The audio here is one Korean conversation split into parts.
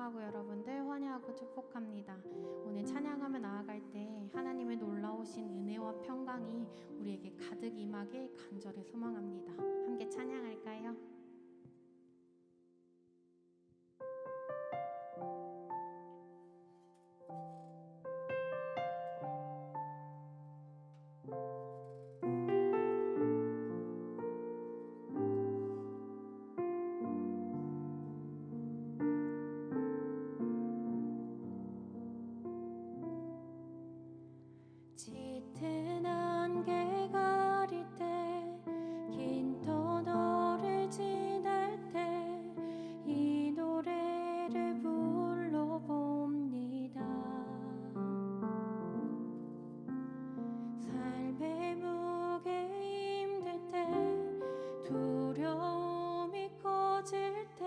축하하고 여러분들 환영하고 축복합니다. 오늘 찬양하며 나아갈 때 하나님의 놀라우신 은혜와 평강이 우리에게 가득 임하길 간절히 소망합니다. 함께 찬양할까요? 짙은 안개 가릴 때 긴 터널을 지날 때 이 노래를 불러봅니다. 삶의 무게 힘들 때 두려움이 커질 때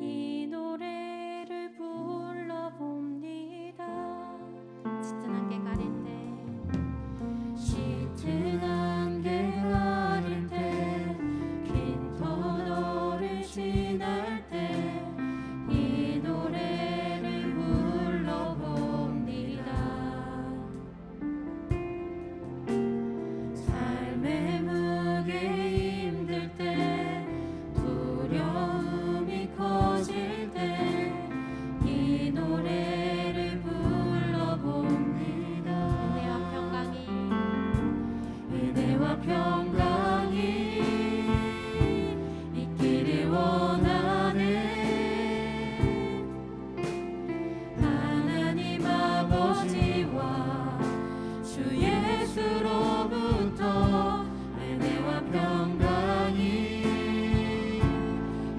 이 노래를 불러봅니다. 짙은 안개 가릴 짙은 안개 가릴 때 긴 터널을 지날 때 이 노래를 불러봅니다. 삶의 무게 힘들 때 두려움이 커질 때 이 노래를 불러봅니다. 은혜와 평강이 있기를 원하네. 하나님 아버지와 주 예수로부터 은혜와 평강이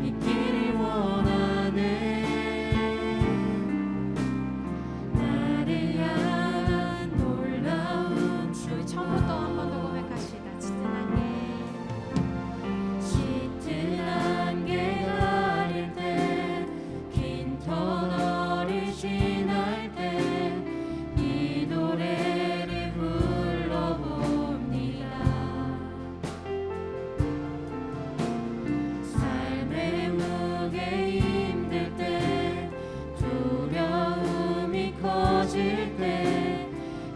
있기를 원하네. 나를 향한 놀라운 주. 처음부터 한 번 더 고백합시다. 짙은 안개 가릴 때 긴 터널을 지날 때 이 노래를 불러봅니다. 삶의 무게 힘들 때 두려움이 커질 때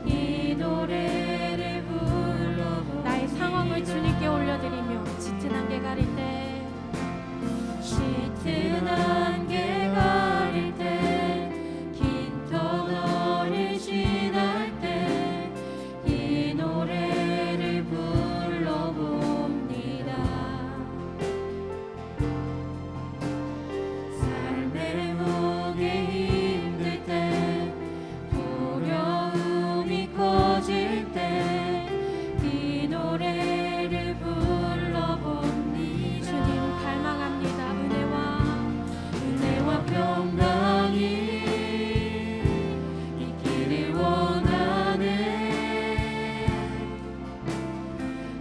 이 노래를 불러봅니다. 나의 상황을 주님께 올려드리며 짙은 안개 가릴 때 짙은 안개 가릴 때 긴 터널을 지날 때 이 노래를 불러봅니다. 삶의 무게 힘들 때 두려움이 커질 때 이 노래를 불러봅니다. 주님 갈망합니다. 은혜와 평강이 있기를 원하네.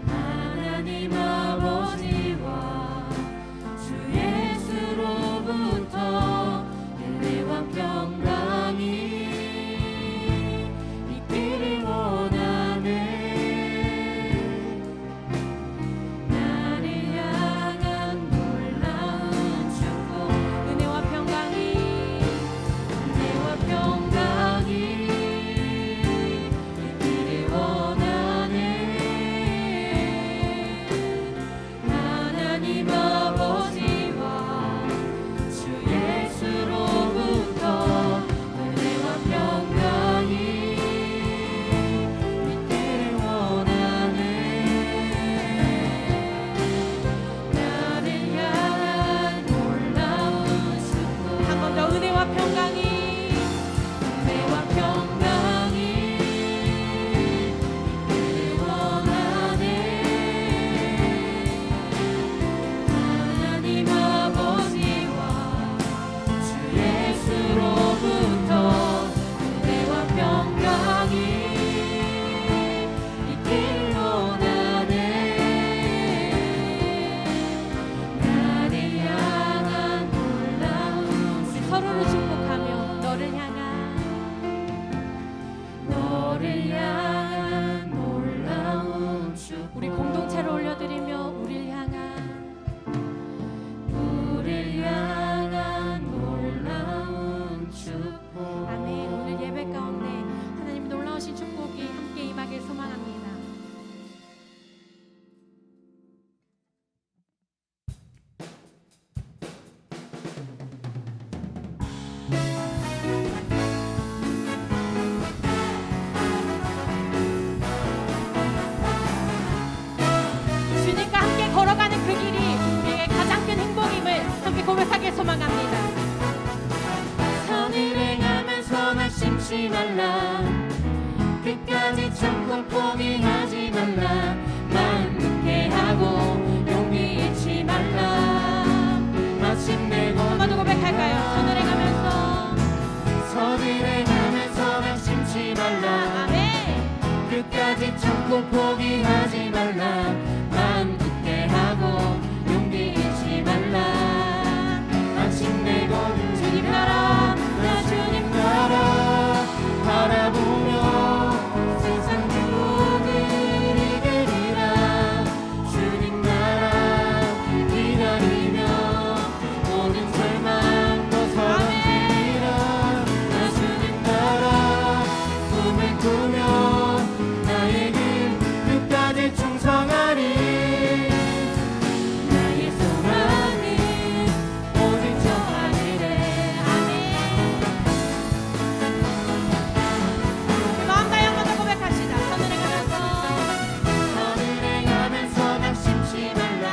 하나님 아버지와 주 예수로부터 은혜와 평강이 있기를 원하네. 나를 향한 놀라운 축복. 은혜와 평강이 있기를 원하네. 하나님 아버지와 주 예수로부터 은혜와 평강이 있기를 원하네. 나를 향한 놀라운 축복. 한 번 더 은혜와 평강이 있기를 원하네. 하나님 아버지와 주 예수로부터 은혜와 평강이 있기를 원하네. 나를 향한 놀라운. 우리 서로를 축복하며 너를 향한 놀라운 축복. 우리 공동체로 올려드리며 우리를 향한 놀라운 잊지 말라. 끝까지 참고 포기하지 말라. 마음 굳게 하고 용기 잃지 말라. 마침내 한번 더 고백할까요? 선을 행하면서 낙심치 말라. 아멘. 끝까지 참고 포기하지 말라. 마음 굳게 하고 용기 잃지 말라. 마침내 거는 주님 나라, 나 주님 나라 바라보며 세상 유혹을 이기리라. 주님 나라 기다리며 모든 절망 벗어던지리라. 나 주님 나라 꿈을 꾸며 나의 길 끝까지 충성하리. 나의 소망은 오직 저 하늘에. 마음 다해 한번 더 고백합시다. 선을 행하면서 낙심치 말라.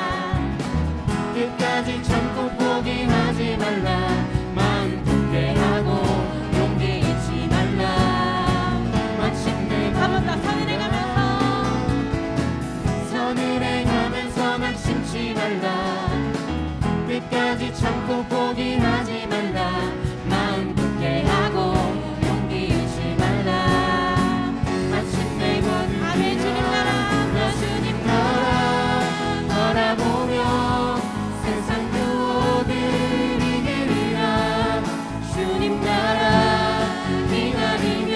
끝까지 참고 포기하지 말라. 마음 굳게 하고 용기 잃지 말라. 마침내 한번 더 선을 행하면서 낙심치 말라. 끝까지 참고 포기하지 말라. 마음 굳게 하고 용기 잃지 말라. 마침내 거는 아멘. 주님 나라, 나 주님 나라 바라보며 세상 유혹을 이기리라. 주님 나라 기다리며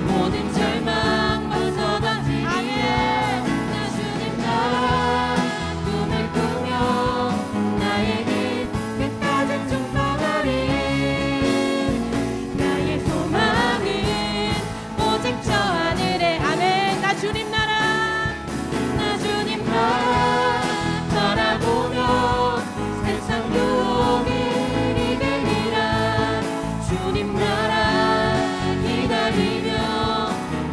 모든 절망 벗어던지리라. 나 주님 나라 꿈을 꾸며 나의 길 끝까지 충성하리. 나의 소망은 오직 저 하늘에. 아멘. 나 주님 나라, 나 주님 나라 바라보며 세상 유혹을 이기리라. 주님 나라 기다리며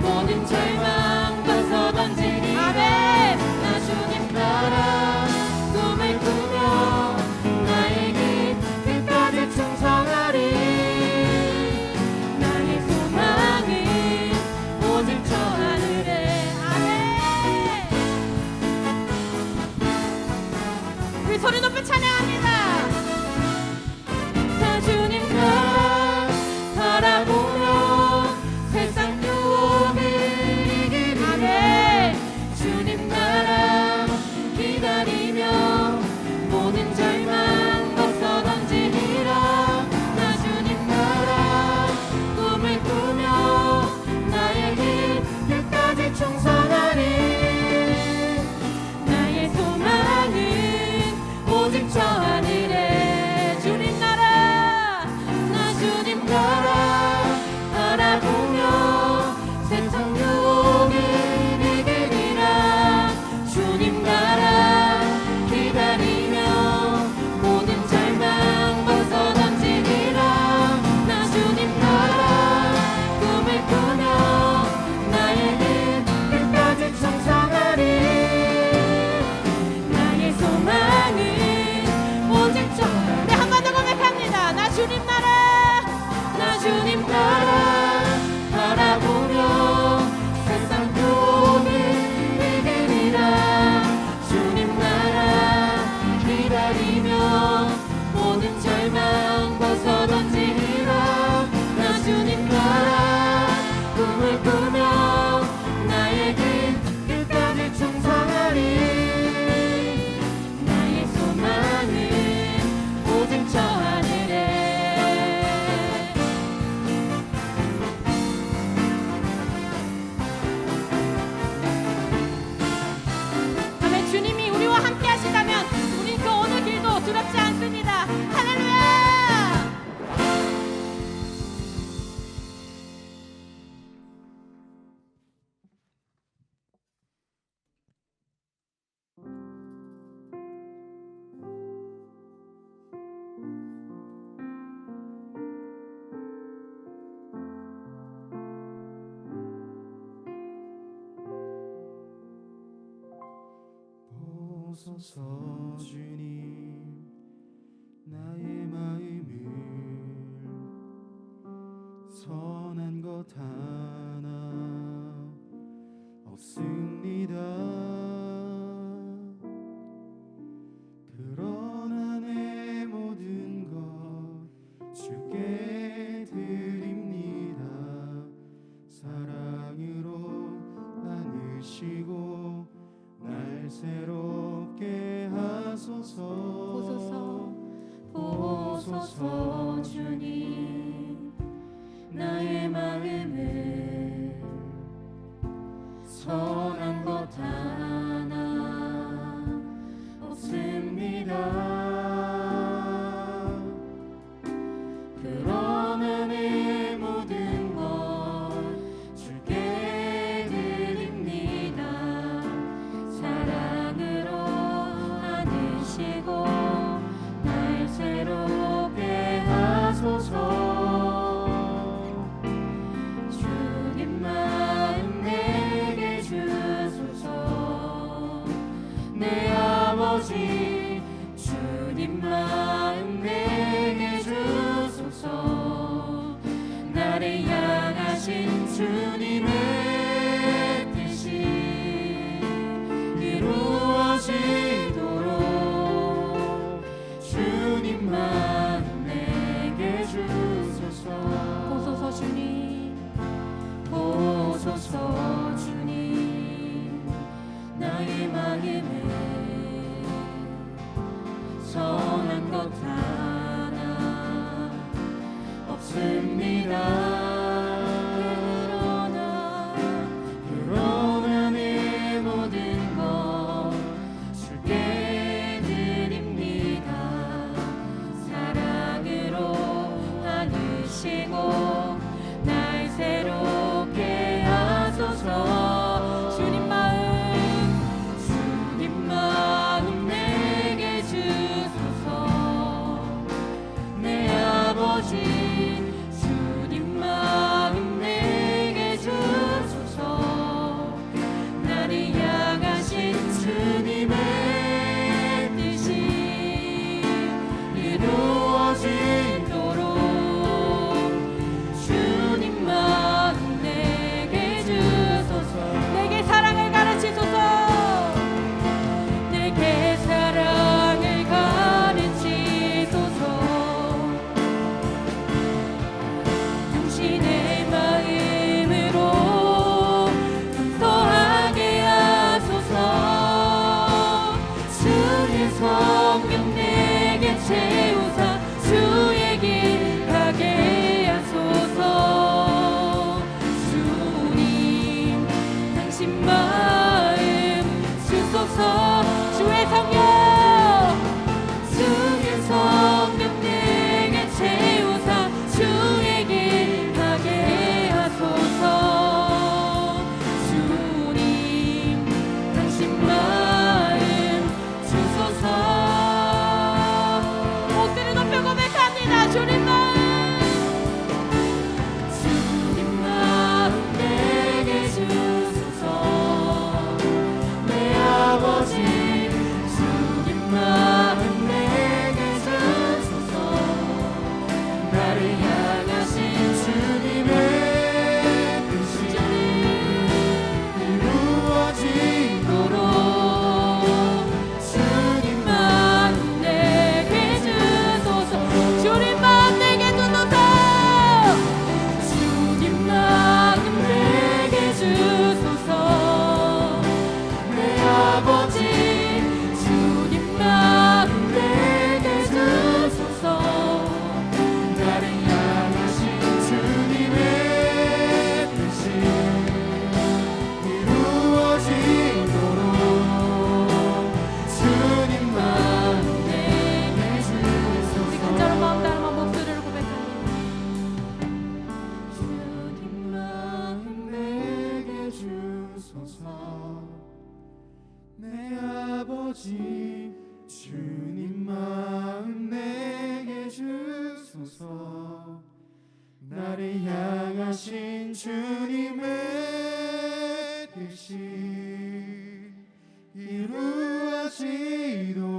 모든 절망 벗어던지리라. 아멘. 나 주님 나라 꿈을 꾸며 나의 길 끝까지 충성하리. 나의 소망은 오직 저 하늘에. 아멘. 우리 소리 높여 찬양합니다. 나 주님 나라 바라보며 세상 유혹을 이기리라. 아멘. 주님 나라 기다리며 모든 절망 벗어던지리라. 나 주님 나라 꿈을 꾸며 나의 길 끝까지 충성하리. 나의 소망은 오직 저 하늘에. 주님 나라, 나 주님 나라 바라보며 세상 유혹을 이기리라. 주님 나라 기다리며 모든 절망 벗어던지리라. 나 주님 나라 꿈을 꾸며 나의 길 끝까지 충성하리. 나의 소망은 오직 저 네, 한 번 더 고백합니다. 나 주님 나라, 나 주님 나라 바라보며 세상 유혹을 이기리라. 주님 나라 기다리며 모든 절망 벗어던지리라. 나 주님 나라 꿈을 꾸며 나의 길 끝까지 충성하리. 나의 소망은 오직 저 하늘에. 아멘. 주님이 우리와 함께 하시다면 우린 그 어느 길도 두렵지 않습니다. 할렐루야. 보소서 주님 나의 마음을 선한 것 하나 없습니다. 그러나 내 모든 것 주께 드립니다. 사랑으로 안으시고 날 새롭게 하소서. 보소서 주님, 나의 마음을 선한 것 하나 없습니다. 그러나 내 모든 것 주께 드립니다. 사랑으로 안으시고 날 새롭게 하소서. 주님 마음 내게 주소서. 내 아버지 주님 마음 내게 주소서. 나를 향하신 주님의 뜻이 이루어지도록 주님 마음 내게 주소서. 보소서 주님, 보소서 주님, 나의 마음을 선한 것 하나 없습니다. 그러나 내 모든 것 주께 드립니다. 사랑으로 안으시고 날 새롭게 하소서. 주님 마음 내게 주소서. 내 아버지 주님 마음 내게 주소서. 나를 향하신 주님의 뜻이 이루어지도록 주님 마음 내게 주소서. 내게 사랑을 가르치소서. 내게 사랑을 가르치소서. 당신의 마음으로 감사하게 하소서. 주의 성령 내게 채우사 주의 길 가게 하소서. 주님 당신 마음 주소서. 주의 성령 내게 채우사 주의 길 가게 하소서. 주님 당신 마음 주소서. 목소리 높여 고백합니다. 주님 마음 내게 주소서. 내 아버지 주님 마음 내게 주소서. 나를 향하신 주님의 뜻이 이루어지도록 주님 마음 내게 주소서. 주님 마음 내게 주소서. 주님 마음 내게 주소서. 내 아버지 주님 마음 내게 주소서. 나를 향하신 주님의 뜻이 이루어지도록 주님 마음 내게 주소서. 우리 간절한 마음 다름한 목소리를 고백합니다. 주님 마음 내게 주소서. 내 아버지 주님 마음 내게 주소서. 나를 향하신 주님의 뜻이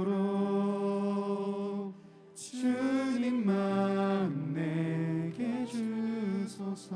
이루어지도록 주님 마음 내게 주소서.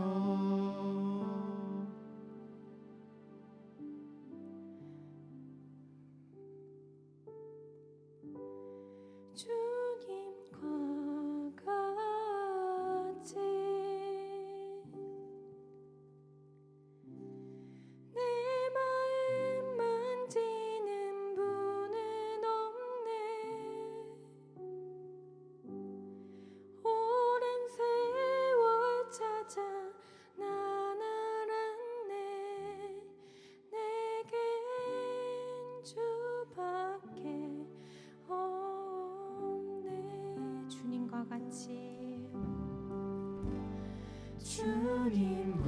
주님과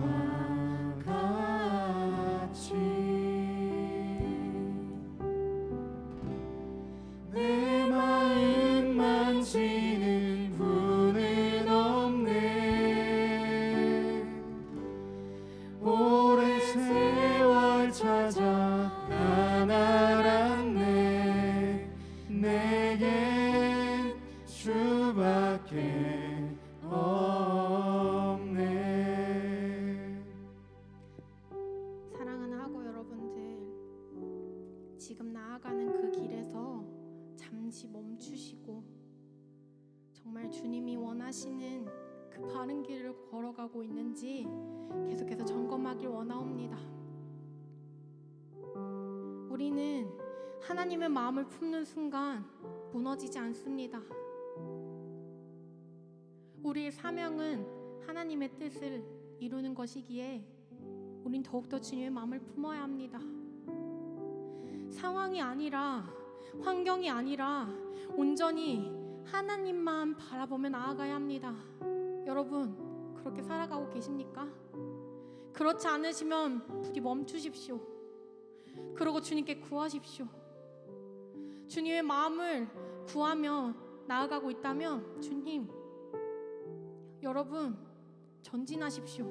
같이 내 마음 만지는 분은 없네. 오랜 세월 찾아 난 알았네. 내겐 주밖에 없네. 사랑하는 하고 여러분들, 지금 나아가는 그 길에서 잠시 멈추시고 정말 주님이 원하시는 그 바른 길을 걸어가고 있는지 계속해서 점검하길 원하옵니다. 우리는 하나님의 마음을 품는 순간 무너지지 않습니다. 우리의 사명은 하나님의 뜻을 이루는 것이기에 우린 더욱더 주님의 마음을 품어야 합니다. 상황이 아니라, 환경이 아니라 온전히 하나님만 바라보며 나아가야 합니다. 여러분, 그렇게 살아가고 계십니까? 그렇지 않으시면 부디 멈추십시오. 그러고 주님께 구하십시오. 주님의 마음을 구하며 나아가고 있다면 주님, 여러분 전진하십시오.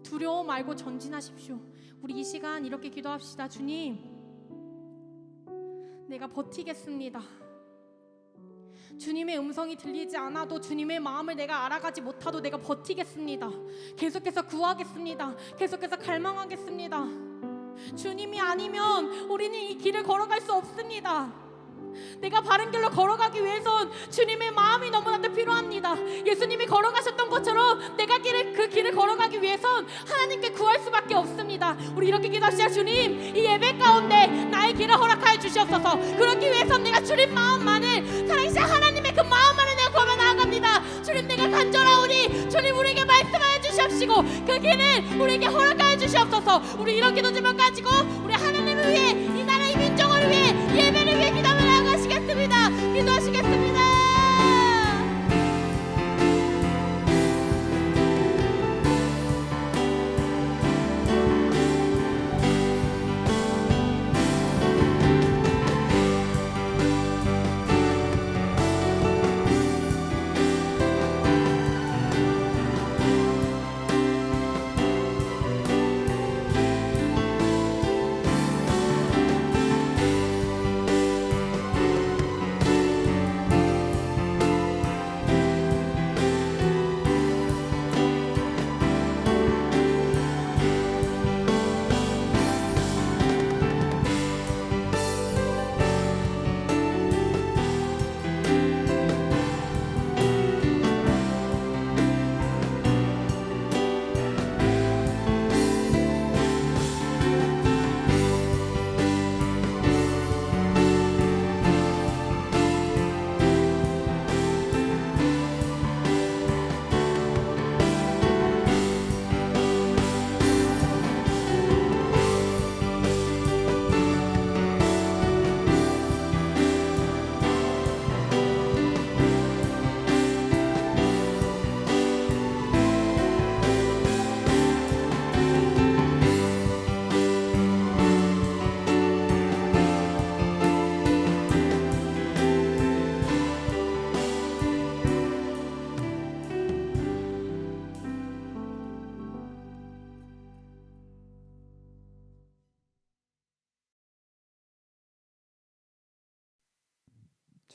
두려워 말고 전진하십시오. 우리 이 시간 이렇게 기도합시다. 주님, 내가 버티겠습니다. 주님의 음성이 들리지 않아도, 주님의 마음을 내가 알아가지 못하도 내가 버티겠습니다. 계속해서 구하겠습니다. 계속해서 갈망하겠습니다. 주님이 아니면 우리는 이 길을 걸어갈 수 없습니다. 내가 바른 길로 걸어가기 위해선 주님의 마음이 너무나도 필요합니다. 예수님이 걸어가셨던 것처럼 내가 그 길을 걸어가기 위해선 하나님께 구할 수밖에 없습니다. 우리 이렇게 기도합시다. 주님, 이 예배 가운데 나의 길을 허락하여 주시옵소서. 그렇기 위해선 내가 주님 마음만을, 사랑하신 하나님의 그 마음만을 내가 구하며 나아갑니다. 주님, 내가 간절하오니 주님 우리에게 말씀하여 주시옵시고 그 길을 우리에게 허락하여 주시옵소서. 우리 이런 기도 제목 가지고 우리 하나님을 위해, 이 나라 이 민족을 위해, 예배를 위해 기도하며 나아가시겠습니다. 기도하시겠습니다.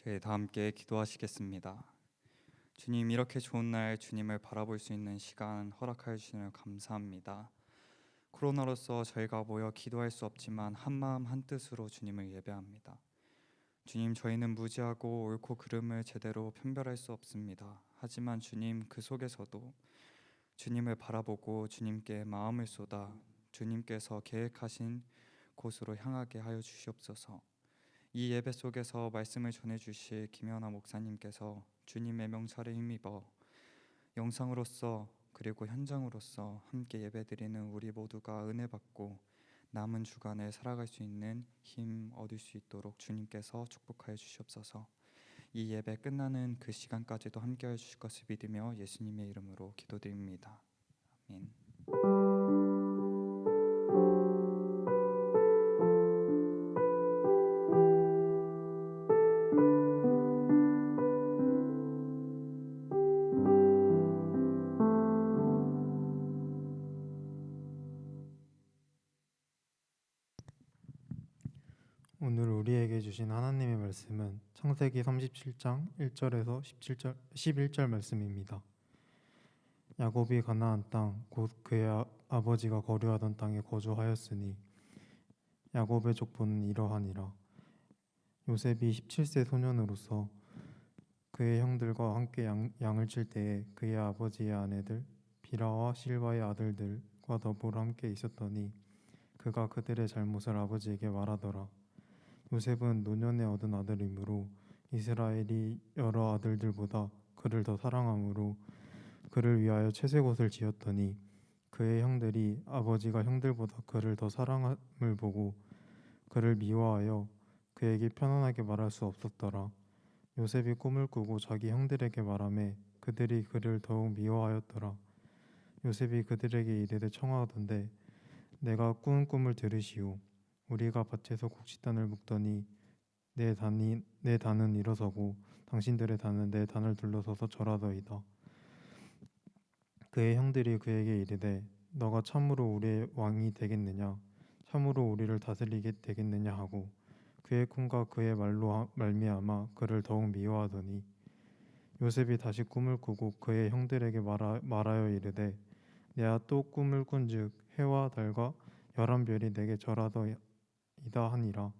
저희 다 함께 기도하시겠습니다. 주님, 이렇게 좋은 날 주님을 바라볼 수 있는 시간 허락하여 주시는 감사합니다. 코로나로서 저희가 모여 기도할 수 없지만 한마음 한뜻으로 주님을 예배합니다. 주님, 저희는 무지하고 옳고 그름을 제대로 편별할 수 없습니다. 하지만 주님, 그 속에서도 주님을 바라보고 주님께 마음을 쏟아 주님께서 계획하신 곳으로 향하게 하여 주시옵소서. 이 예배 속에서 말씀을 전해주실 김연아 목사님께서 주님의 명찰에 힘입어 영상으로서 그리고 현장으로서 함께 예배드리는 우리 모두가 은혜 받고 남은 주간을 살아갈 수 있는 힘 얻을 수 있도록 주님께서 축복하여 주시옵소서. 이 예배 끝나는 그 시간까지도 함께해 주실 것을 믿으며 예수님의 이름으로 기도드립니다. 오늘 우리에게 주신 하나님의 말씀은 창세기 37장 1절에서 11절 말씀입니다. 야곱이 가나안 땅 곧 그의 아버지가 거류하던 땅에 거주하였으니 야곱의 족보는 이러하니라. 요셉이 17세 소년으로서 그의 형들과 함께 양을 칠 때에 그의 아버지의 아내들 비라와 실바의 아들들과 더불어 함께 있었더니 그가 그들의 잘못을 아버지에게 말하더라. 요셉은 노년에 얻은 아들이므로 이스라엘이 여러 아들들보다 그를 더 사랑하므로 그를 위하여 채색옷을 지었더니 그의 형들이 아버지가 형들보다 그를 더 사랑함을 보고 그를 미워하여 그에게 편안하게 말할 수 없었더라. 요셉이 꿈을 꾸고 자기 형들에게 말하매 그들이 그를 더욱 미워하였더라. 요셉이 그들에게 이르되 청하던대 내가 꾼 꿈을 들으시오. 우리가 밭에서 곡식단을 묶더니 내 단은 일어서고 당신들의 단은 내 단을 둘러서서 절하더이다. 그의 형들이 그에게 이르되 너가 참으로 우리의 왕이 되겠느냐 참으로 우리를 다스리게 되겠느냐 하고 그의 꿈과 그의 말로 말미암아 그를 더욱 미워하더니 요셉이 다시 꿈을 꾸고 그의 형들에게 말하여 이르되 내가 또 꿈을 꾼즉 해와 달과 11별이 내게 절하더이다 하니라.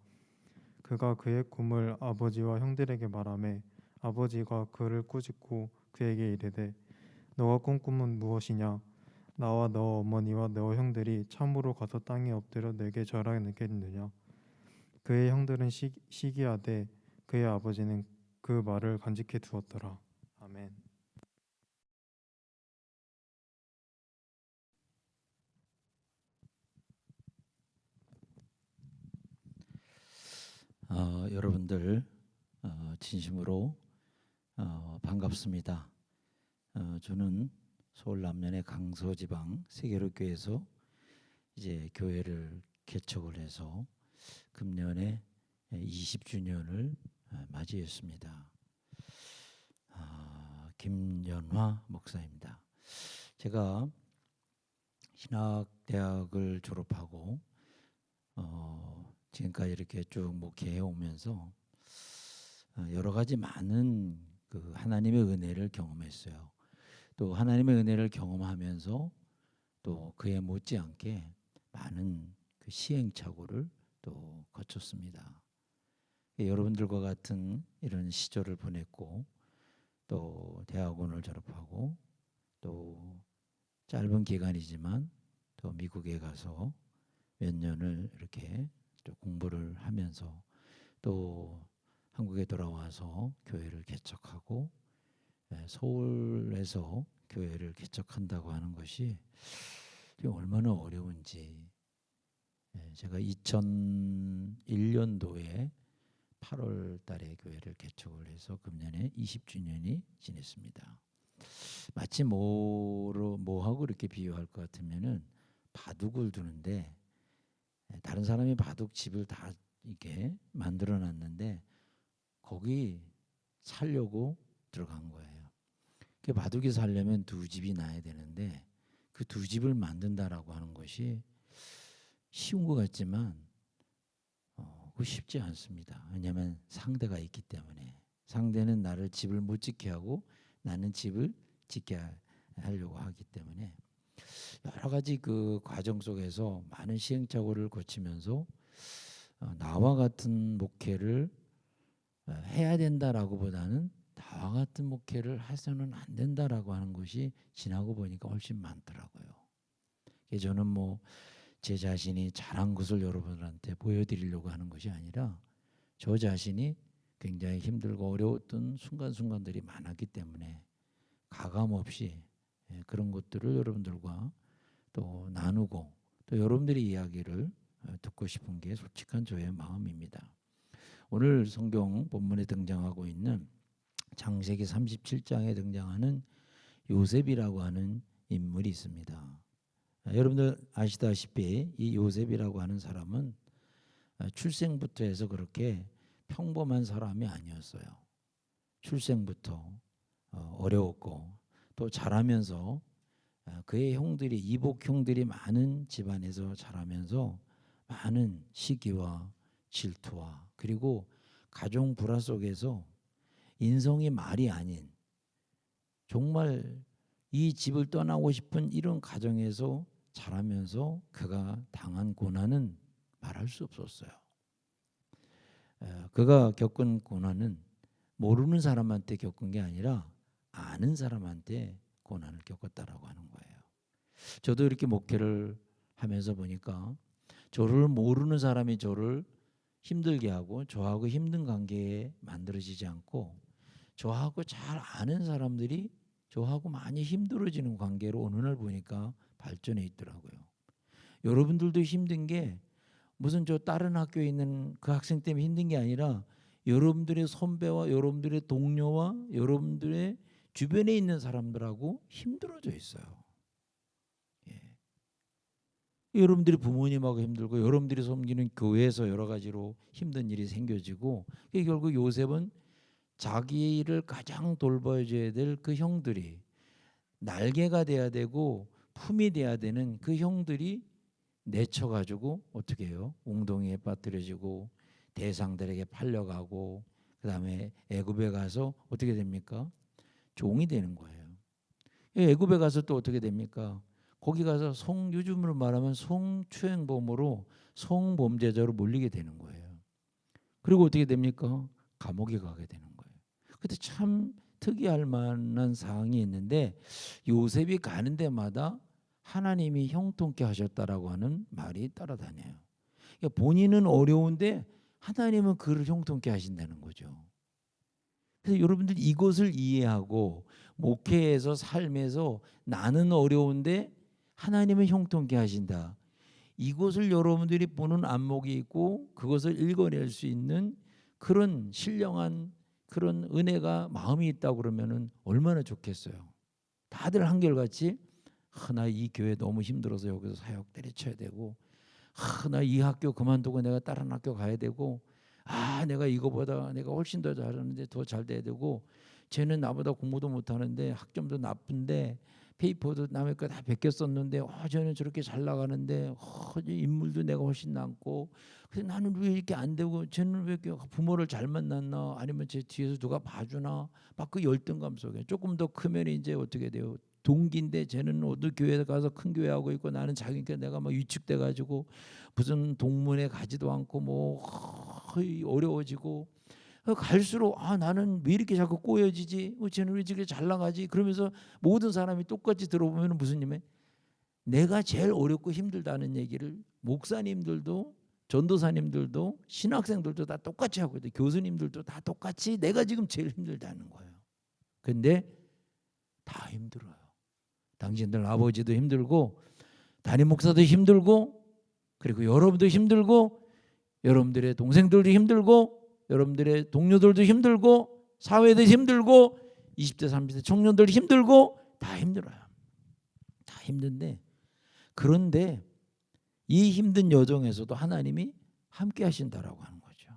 그가 그의 꿈을 아버지와 형들에게 말하매 아버지가 그를 꾸짖고 그에게 이르되 너가 꾼 꿈은 무엇이냐 나와 너 어머니와 너 형들이 참으로 가서 땅에 엎드려 내게 절하겠느냐. 그의 형들은 시기하되 그의 아버지는 그 말을 간직해 두었더라. 아멘. 여러분들 진심으로 반갑습니다. 저는 서울 남면의 강서지방 세계로교회에서 이제 교회를 개척을 해서 금년에 20주년을 맞이했습니다. 김연화 목사입니다. 제가 신학대학을 졸업하고 지금까지 이렇게 쭉 목회해 오면서 여러 가지 많은 그 하나님의 은혜를 경험했어요. 또 하나님의 은혜를 경험하면서 또 그에 못지않게 많은 그 시행착오를 또 거쳤습니다. 여러분들과 같은 이런 시절을 보냈고 또 대학원을 졸업하고 또 짧은 기간이지만 또 미국에 가서 몇 년을 이렇게 또 공부를 하면서 또 한국에 돌아와서 교회를 개척하고 서울에서 교회를 개척한다고 하는 것이 얼마나 어려운지 제가 2001년도에 8월 달에 교회를 개척을 해서 금년에 20주년이 지냈습니다. 마치 뭐하고 이렇게 비유할 것 같으면은 바둑을 두는데 다른 사람이 바둑집을 다 이렇게 만들어 놨는데 거기 살려고 들어간 거예요. 그 바둑이 살려면 두 집이 나야 되는데 그 두 집을 만든다라고 하는 것이 쉬운 것 같지만 그거 쉽지 않습니다. 왜냐하면 상대가 있기 때문에 상대는 나를 집을 못 지게 하고 나는 집을 지게 하려고 하기 때문에 여러 가지 그 과정 속에서 많은 시행착오를 거치면서 나와 같은 목회를 해야 된다라고 보다는 나와 같은 목회를 해서는 안 된다라고 하는 것이 지나고 보니까 훨씬 많더라고요. 저는 제 자신이 잘한 것을 여러분들한테 보여드리려고 하는 것이 아니라 저 자신이 굉장히 힘들고 어려웠던 순간순간들이 많았기 때문에 가감없이 그런 것들을 여러분들과 또 나누고 또 여러분들의 이야기를 듣고 싶은 게 솔직한 저의 마음입니다. 오늘 성경 본문에 등장하고 있는 창세기 37장에 등장하는 요셉이라고 하는 인물이 있습니다. 여러분들 아시다시피 이 요셉이라고 하는 사람은 출생부터 해서 그렇게 평범한 사람이 아니었어요. 출생부터 어려웠고 또 자라면서 그의 형들이 이복 형들이 많은 집안에서 자라면서 많은 시기와 질투와 그리고 가정 불화 속에서 인성이 말이 아닌 정말 이 집을 떠나고 싶은 이런 가정에서 자라면서 그가 당한 고난은 말할 수 없었어요. 그가 겪은 고난은 모르는 사람한테 겪은 게 아니라 아는 사람한테 고난을 겪었다라고 하는 거예요. 저도 이렇게 목회를 하면서 보니까 저를 모르는 사람이 저를 힘들게 하고 저하고 힘든 관계에 만들어지지 않고 저하고 잘 아는 사람들이 저하고 많이 힘들어지는 관계로 어느 날 보니까 발전해 있더라고요. 여러분들도 힘든 게 무슨 저 다른 학교에 있는 그 학생 때문에 힘든 게 아니라 여러분들의 선배와 여러분들의 동료와 여러분들의 주변에 있는 사람들하고 힘들어져 있어요. 예. 여러분들이 부모님하고 힘들고 여러분들이 섬기는 교회에서 여러 가지로 힘든 일이 생겨지고 결국 요셉은 자기를 가장 돌봐줘야 될 그 형들이 날개가 돼야 되고 품이 돼야 되는 그 형들이 내쳐가지고 어떻게 해요? 웅덩이에 빠뜨려지고 대상들에게 팔려가고 그 다음에 애굽에 가서 어떻게 됩니까? 종이 되는 거예요. 애굽에 가서 또 어떻게 됩니까? 거기 가서 요즘으로 말하면 성추행범으로 성범죄자로 몰리게 되는 거예요. 그리고 어떻게 됩니까? 감옥에 가게 되는 거예요. 그때 참 특이할 만한 사항이 있는데 요셉이 가는 데마다 하나님이 형통케 하셨다라고 하는 말이 따라다녀요. 그러니까 본인은 어려운데 하나님은 그를 형통케 하신다는 거죠. 그래서 여러분들 이것을 이해하고 목회에서 삶에서 나는 어려운데 하나님은 형통케 하신다. 이것을 여러분들이 보는 안목이 있고 그것을 읽어낼 수 있는 그런 신령한 그런 은혜가 마음이 있다고 그러면은 얼마나 좋겠어요. 다들 한결같이 나 이 교회 너무 힘들어서 여기서 사역 때려쳐야 되고 나 이 학교 그만두고 내가 다른 학교 가야 되고 내가 이거보다 내가 훨씬 더 잘하는데 더 잘 돼야 되고 쟤는 나보다 공부도 못하는데 학점도 나쁜데 페이퍼도 남의 거 다 베꼈었는데 쟤는 저렇게 잘 나가는데 인물도 내가 훨씬 많고 그래서 나는 왜 이렇게 안 되고 쟤는 왜 이렇게 부모를 잘 만났나 아니면 제 뒤에서 누가 봐주나 막 그 열등감 속에 조금 더 크면 이제 어떻게 돼요? 동기인데 쟤는 어느 교회 가서 큰 교회 하고 있고 나는 자기니까 내가 막 위축돼 가지고 무슨 동문회 가지도 않고 뭐 어려워지고 갈수록 나는 왜 이렇게 자꾸 꼬여지지? 쟤는 왜 이렇게 잘 나가지? 그러면서 모든 사람이 똑같이 들어보면 무슨 님에 내가 제일 어렵고 힘들다는 얘기를 목사님들도 전도사님들도 신학생들도 다 똑같이 하고 있대. 교수님들도 다 똑같이 내가 지금 제일 힘들다는 거예요. 근데 다 힘들어요. 당신들 아버지도 힘들고 담임 목사도 힘들고 그리고 여러분도 힘들고 여러분들의 동생들도 힘들고 여러분들의 동료들도 힘들고 사회도 힘들고 20대 30대 청년들도 힘들고 다 힘들어요. 다 힘든데 그런데 이 힘든 여정에서도 하나님이 함께 하신다라고 하는 거죠.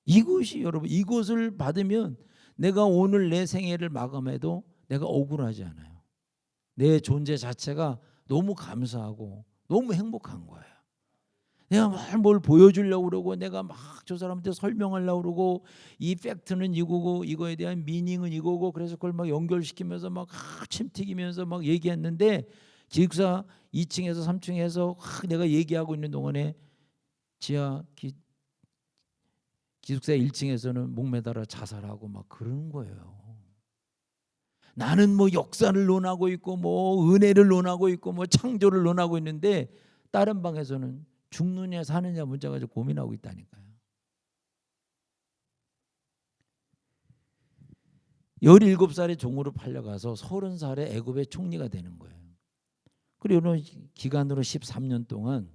이것이 여러분 이것을 받으면 내가 오늘 내 생애를 마감해도 내가 억울하지 않아요. 내 존재 자체가 너무 감사하고 너무 행복한 거예요. 내가 뭘 보여주려고 그러고 내가 막 저 사람한테 설명하려고 그러고 이 팩트는 이거고 이거에 대한 미닝은 이거고 그래서 그걸 막 연결시키면서 막 침 튀기면서 막 얘기했는데 기숙사 2층에서 3층에서 내가 얘기하고 있는 동안에 지하 기숙사 1층에서는 목매달아 자살하고 막 그러는 거예요. 나는 뭐 역사를 논하고 있고 뭐 은혜를 논하고 있고 뭐 창조를 논하고 있는데 다른 방에서는 죽느냐 사느냐 문자 가지고 고민하고 있다니까요. 17살에 종으로 팔려가서 30살에 애굽의 총리가 되는 거예요. 그리고 기간으로 13년 동안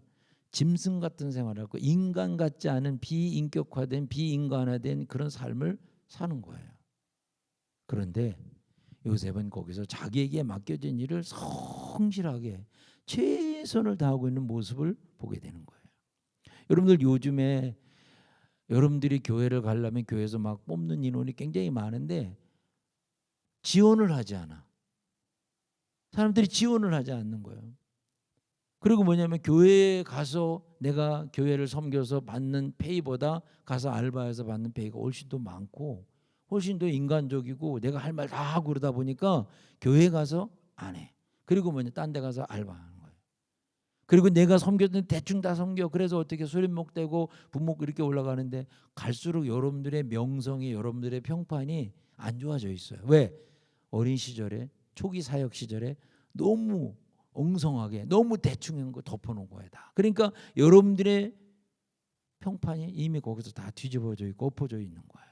짐승 같은 생활을 하고 인간 같지 않은 비인격화된 비인간화된 그런 삶을 사는 거예요. 그런데 요셉은 거기서 자기에게 맡겨진 일을 성실하게 최선을 다하고 있는 모습을 보게 되는 거예요. 여러분들 요즘에 여러분들이 교회를 가려면 교회에서 막 뽑는 인원이 굉장히 많은데 지원을 하지 않아. 사람들이 지원을 하지 않는 거예요. 그리고 뭐냐면 교회에 가서 내가 교회를 섬겨서 받는 페이보다 가서 알바해서 받는 페이가 훨씬 더 많고 훨씬 더 인간적이고 내가 할 말 다 하고 그러다 보니까 교회 가서 안 해. 그리고 뭐냐 딴 데 가서 알바하는 거예요. 그리고 내가 섬겼던 대충 다 섬겨. 그래서 어떻게 수련목 되고 분목 이렇게 올라가는데 갈수록 여러분들의 명성이 여러분들의 평판이 안 좋아져 있어요. 왜? 어린 시절에 초기 사역 시절에 너무 엉성하게 너무 대충한 거 덮어놓은 거야 다. 그러니까 여러분들의 평판이 이미 거기서 다 뒤집어져 있고 엎어져 있는 거예요.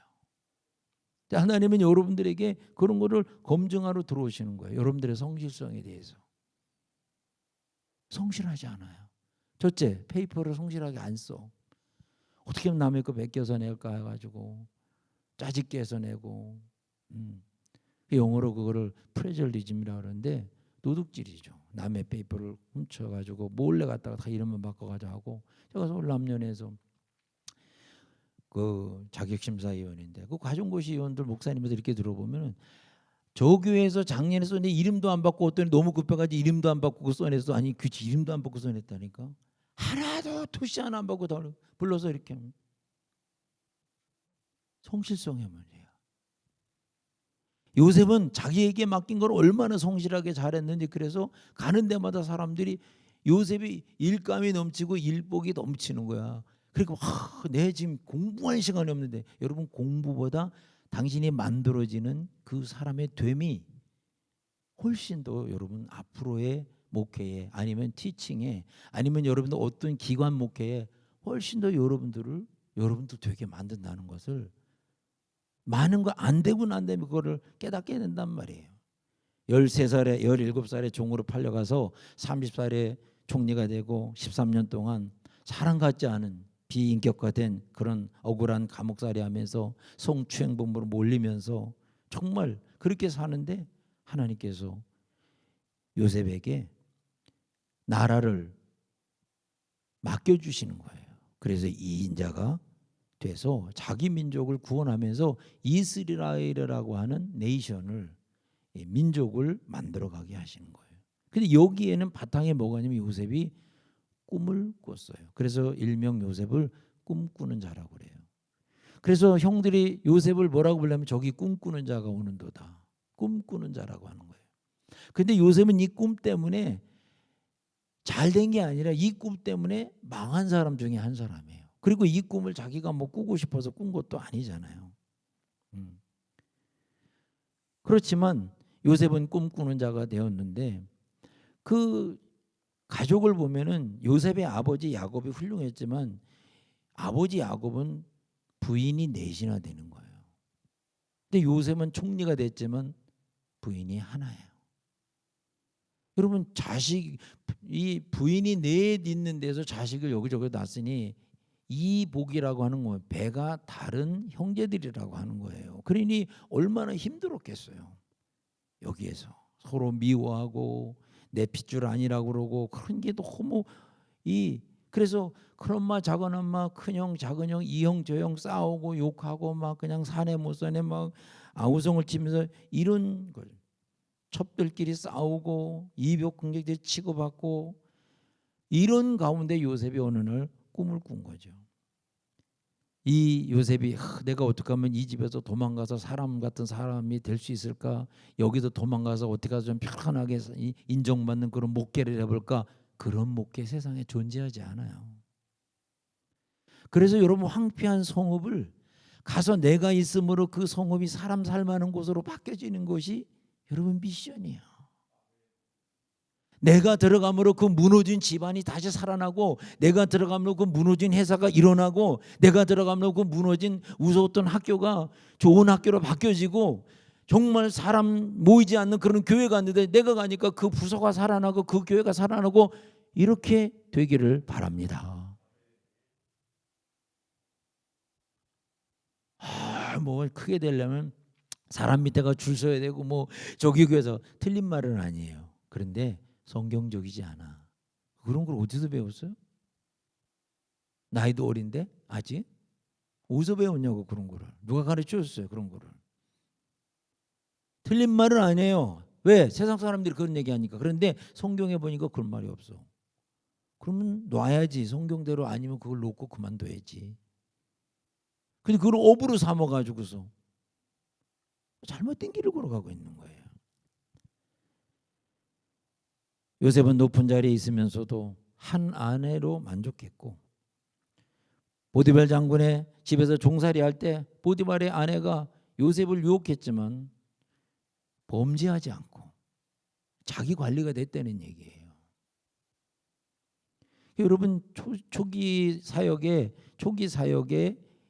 하나님은 여러분들에게 그런 거를 검증하러 들어오시는 거예요. 여러분들의 성실성에 대해서. 성실하지 않아요. 첫째, 페이퍼를 성실하게 안 써. 어떻게 하면 남의 거 베껴서 낼까 해가지고 짜집게 해서 내고 영어로 그거를 프레저리즘이라고 그러는데 도둑질이죠. 남의 페이퍼를 훔쳐가지고 몰래 갖다가 다 이름만 바꿔가지고 하고. 제가 서울남년에서 그 자격심사위원인데 그 가정고시위원들 목사님들 이렇게 들어보면 저 교회에서 작년에 써내 이름도 안 바꾸고 어떤 너무 급해가지고 이름도 안 바꾸고 써냈어. 아니 그치 이름도 안 바꾸고 써냈다니까. 하나도 토시 하나 안 바꾸고 다 불러서 이렇게. 성실성의 문제야. 요셉은 자기에게 맡긴 걸 얼마나 성실하게 잘했는지 그래서 가는 데마다 사람들이 요셉이 일감이 넘치고 일복이 넘치는 거야. 그리고 내 지금 공부할 시간이 없는데 여러분 공부보다 당신이 만들어지는 그 사람의 됨이 훨씬 더 여러분 앞으로의 목회에 아니면 티칭에 아니면 여러분들 어떤 기관 목회에 훨씬 더 여러분들 되게 만든다는 것을 많은 거 안 되고 난 다음에 그거를 깨닫게 된단 말이에요. 13살에 17살에 종으로 팔려가서 30살에 총리가 되고 13년 동안 사람 같지 않은 비인격화된 그런 억울한 감옥살이 하면서 성추행범으로 몰리면서 정말 그렇게 사는데 하나님께서 요셉에게 나라를 맡겨주시는 거예요. 그래서 이인자가 돼서 자기 민족을 구원하면서 이스라엘이라고 하는 네이션을 민족을 만들어가게 하시는 거예요. 근데 여기에는 바탕에 뭐가 있냐면 요셉이 꿈을 꿨어요. 그래서 일명 요셉을 꿈꾸는 자라고 그래요. 그래서 형들이 요셉을 뭐라고 부르냐면 저기 꿈꾸는 자가 오는도다. 꿈꾸는 자라고 하는 거예요. 근데 요셉은 이 꿈 때문에 잘된 게 아니라 이 꿈 때문에 망한 사람 중에 한 사람이에요. 그리고 이 꿈을 자기가 뭐 꾸고 싶어서 꾼 것도 아니잖아요. 그렇지만 요셉은 꿈꾸는 자가 되었는데 그 가족을 보면은 요셉의 아버지 야곱이 훌륭했지만 아버지 야곱은 부인이 넷이나 되는 거예요. 근데 요셉은 총리가 됐지만 부인이 하나예요. 여러분 이 부인이 넷 있는 데서 자식을 여기저기 낳았으니 이복이라고 하는 거예요. 배가 다른 형제들이라고 하는 거예요. 그러니 얼마나 힘들었겠어요. 여기에서 서로 미워하고 내 핏줄 아니라고 그러고 그런 게 너무 그래서 큰엄마 작은엄마 큰형 작은형 이형 저형 싸우고 욕하고 막 그냥 사내 못 사내 막 아우성을 치면서 이런 걸 첩들끼리 싸우고 이벽 공격들 치고받고 이런 가운데 요셉이 어느 날 꿈을 꾼 거죠. 이 요셉이 내가 어떻게 하면 이 집에서 도망가서 사람 같은 사람이 될 수 있을까? 여기서 도망가서 어떻게 해서 좀 편하게 인정받는 그런 목회를 해볼까? 그런 목회 세상에 존재하지 않아요. 그래서 여러분 황폐한 성읍을 가서 내가 있음으로 그 성읍이 사람 살만한 곳으로 바뀌어지는 것이 여러분 미션이에요. 내가 들어감으로 그 무너진 집안이 다시 살아나고 내가 들어감으로 그 무너진 회사가 일어나고 내가 들어감으로 그 무너진 무서웠던 학교가 좋은 학교로 바뀌어지고 정말 사람 모이지 않는 그런 교회가 왔는데 내가 가니까 그 부서가 살아나고 그 교회가 살아나고 이렇게 되기를 바랍니다. 뭐 크게 되려면 사람 밑에가 줄 서야 되고 뭐 저기 교회에서 틀린 말은 아니에요. 그런데 성경적이지 않아. 그런 걸 어디서 배웠어요? 나이도 어린데 아직? 어디서 배웠냐고 그런 거를. 누가 가르쳐줬어요 그런 거를. 틀린 말은 아니에요. 왜? 세상 사람들이 그런 얘기하니까. 그런데 성경에 보니까 그런 말이 없어. 그러면 놔야지. 성경대로 아니면 그걸 놓고 그만둬야지. 근데 그걸 업으로 삼아가지고서 잘못된 길을 걸어가고 있는 거예요. 요셉은 높은 자리에 있으면서도 한 아내로 만족했고, 보디발 장군의 집에서 종살이 할 때 보디발의 아내가 요셉을 유혹했지만 범죄하지 않고 자기 관리가 됐다는 얘기예요. 여러분 초기 사역에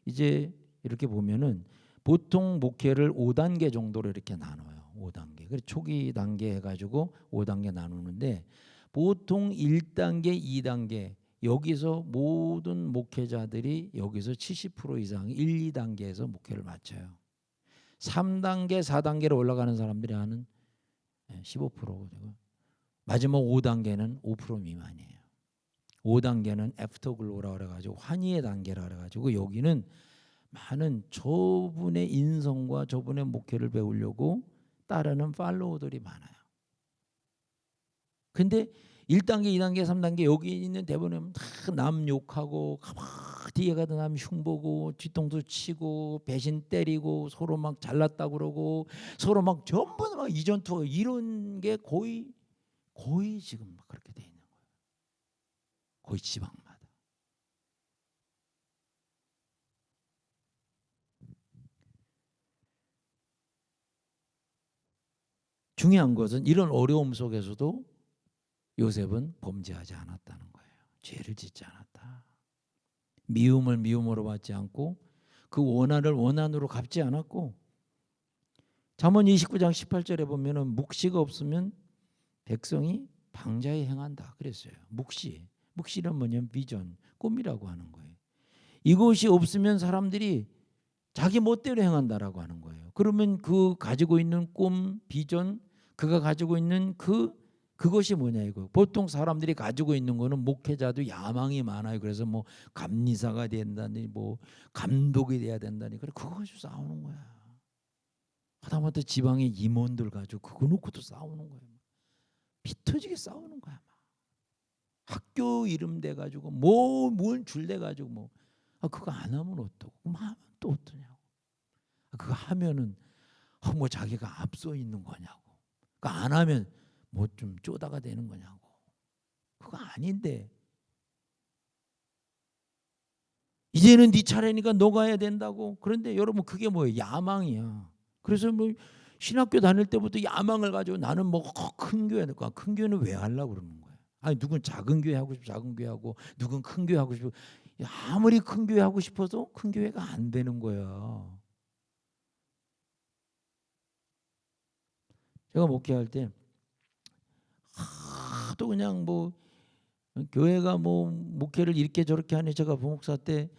이제 이렇게 보면은 보통 목회를 5단계 정도로 이렇게 나눠요. 5단계. 그래서 초기 단계 해가지고 5단계 나누는데 보통 1단계, 2단계 여기서 모든 목회자들이 여기서 70% 이상 1, 2단계에서 목회를 마쳐요. 3단계, 4단계로 올라가는 사람들이 하는 15%고 마지막 5단계는 5% 미만이에요. 5단계는 애프터글로우라고 그래가지고 환희의 단계라 그래가지고 여기는 많은 저분의 인성과 저분의 목회를 배우려고 따르는 팔로워들이 많아요. 근데 1단계, 2단계, 3단계 여기 있는 대부분은 다 남 욕하고 가만히 뒤에 가다 남 흉보고 뒤통수 치고 배신 때리고 서로 막 잘났다고 그러고 서로 막 전부 막 이전 투어 이런 게 거의 지금 막 그렇게 돼 있는 거예요. 거의 지방마다. 중요한 것은 이런 어려움 속에서도 요셉은 범죄하지 않았다는 거예요. 죄를 짓지 않았다. 미움을 미움으로 받지 않고 그 원한을 원한으로 갚지 않았고 잠언 29장 18절에 보면은 묵시가 없으면 백성이 방자에 행한다 그랬어요. 묵시는 뭐냐면 비전, 꿈이라고 하는 거예요. 이것이 없으면 사람들이 자기 멋대로 행한다라고 하는 거예요. 그러면 그 가지고 있는 꿈, 비전, 그가 가지고 있는 그것이 뭐냐 이거. 보통 사람들이 가지고 있는 거는 목회자도 야망이 많아요. 그래서 뭐 감리사가 된다니 뭐 감독이 돼야 된다니 그래 그거 가지고 싸우는 거야. 하다못해 지방의 임원들 가지고 그거 놓고도 싸우는 거야. 피 터지게 싸우는 거야. 학교 이름 대 가지고 뭘 줄대 가지고 뭐 그거 안 하면 어떠고 그럼 하면 또 어떠냐고. 그거 하면은 뭐 자기가 앞서 있는 거냐고. 그거 안 하면 뭐 좀 쪼다가 되는 거냐고. 그거 아닌데. 이제는 네 차례니까 너가 해야 된다고. 그런데 여러분 그게 뭐예요? 야망이야. 그래서 뭐 신학교 다닐 때부터 야망을 가지고 나는 뭐 큰 교회 할 거야. 큰 교회는 왜 하려고 그러는 거야? 아니 누군 작은 교회 하고 싶고 작은 교회 하고 누군 큰 교회 하고 싶고 아무리 큰 교회 하고 싶어도 큰 교회가 안 되는 거야. 제가 목회할 때 하도 그냥 뭐 교회가 뭐 목회를 이렇게 저렇게 하니 제가 부목사 때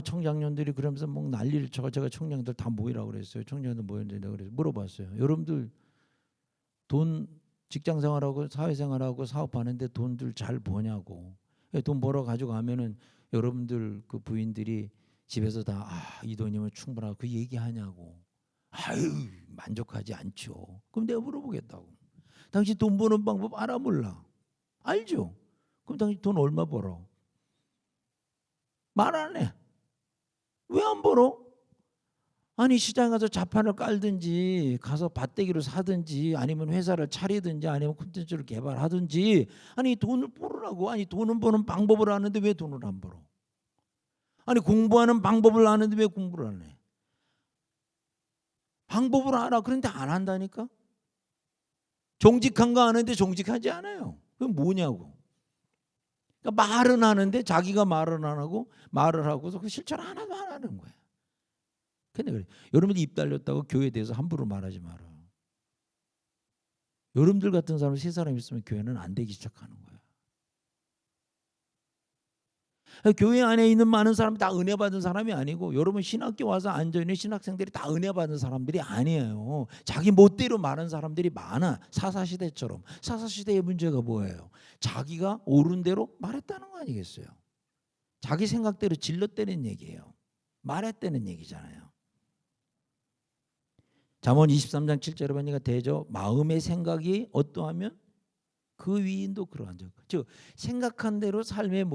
청장년들이 그러면서 막 난리를 쳐가 제가 청장들 다 모이라고 그랬어요. 청장들 모였는데 내가 그래서 물어봤어요. 여러분들 돈 직장 생활하고 사회 생활하고 사업하는데 돈들 잘 버냐고. 돈 벌어 가지고 가면은 여러분들 그 부인들이 집에서 다 이 돈이면 충분하고 그 얘기하냐고. 아유 만족하지 않죠. 그럼 내가 물어보겠다고. 당신 돈 버는 방법 알아 몰라? 알죠? 그럼 당신 돈 얼마 벌어? 말 안 해. 왜 안 벌어? 아니 시장에 가서 자판을 깔든지 가서 밭대기로 사든지 아니면 회사를 차리든지 아니면 콘텐츠를 개발하든지 아니 돈을 벌으라고. 아니 돈을 버는 방법을 아는데 왜 돈을 안 벌어? 아니 공부하는 방법을 아는데 왜 공부를 안 해? 방법을 알아. 그런데 안 한다니까? 정직한 거 아는데 정직하지 않아요. 그건 뭐냐고. 그러니까 말은 하는데 자기가 말은 안 하고 말을 하고서 그 실천 하나도 안 하는 거야. 근데 그래. 여러분들 입 달렸다고 교회에 대해서 함부로 말하지 마라. 여러분들 같은 사람 세 사람 있으면 교회는 안 되기 시작하는 거야. 교회 안에 있는 많은 사람이 다 은혜 받은 사람이 아니고 여러분 신학교 와서 앉아있는 신학생들이 다 은혜 받은 사람들이 아니에요. 자기 멋대로 말하는 사람들이 많아. 사사시대처럼. 사사시대의 문제가 뭐예요? 자기가 옳은 대로 말했다는 거 아니겠어요? 자기 생각대로 질렀다는 얘기예요. 말했다는 얘기잖아요. 잠언 23장 7절에 보니까 대저 마음의 생각이 어떠하면 그 위인도 그러한 적. 즉 생각한 대로 삶의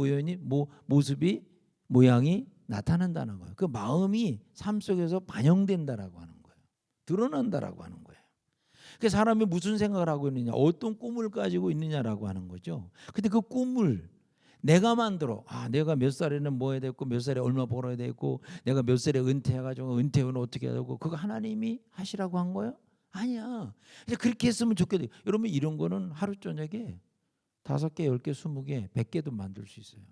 모습이 모양이 나타난다는 거예요. 그 마음이 삶 속에서 반영된다라고 하는 거예요. 드러난다라고 하는 거예요. 그 사람이 무슨 생각을 하고 있느냐, 어떤 꿈을 가지고 있느냐라고 하는 거죠. 근데 그 꿈을 내가 만들어. 내가 몇 살에는 뭐 해야 되고 몇 살에 얼마 벌어야 되고 내가 몇 살에 은퇴해가지고 은퇴 후는 어떻게 해야 되고 그거 하나님이 하시라고 한 거예요? 아니야. 그래서 그렇게 했으면 좋겠어요. 여러분 이런 거는 하루 저녁에 5개, 10개, 20개, 100개도 만들 수 있어요.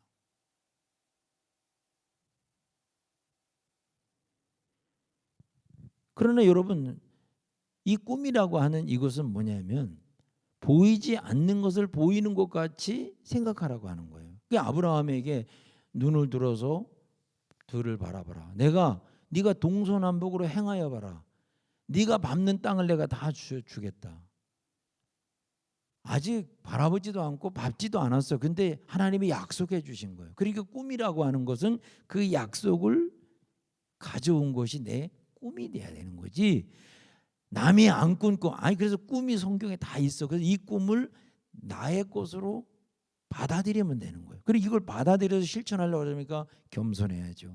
그러나 여러분 이 꿈이라고 하는 이것은 뭐냐면 보이지 않는 것을 보이는 것 같이 생각하라고 하는 거예요. 그러니까 아브라함에게 눈을 들어서 들을 바라봐라. 네가 동서남북으로 행하여 봐라. 네가 밟는 땅을 내가 다 주겠다. 아직 바라보지도 않고 밟지도 않았어. 근데 하나님이 약속해 주신 거예요. 그러니까 꿈이라고 하는 것은 그 약속을 가져온 것이 내 꿈이 돼야 되는 거지. 남이 안 꾼 꿈. 그래서 꿈이 성경에 다 있어. 그래서 이 꿈을 나의 것으로 받아들이면 되는 거예요. 그리고 이걸 받아들여서 실천하려고 그러니까 겸손해야죠.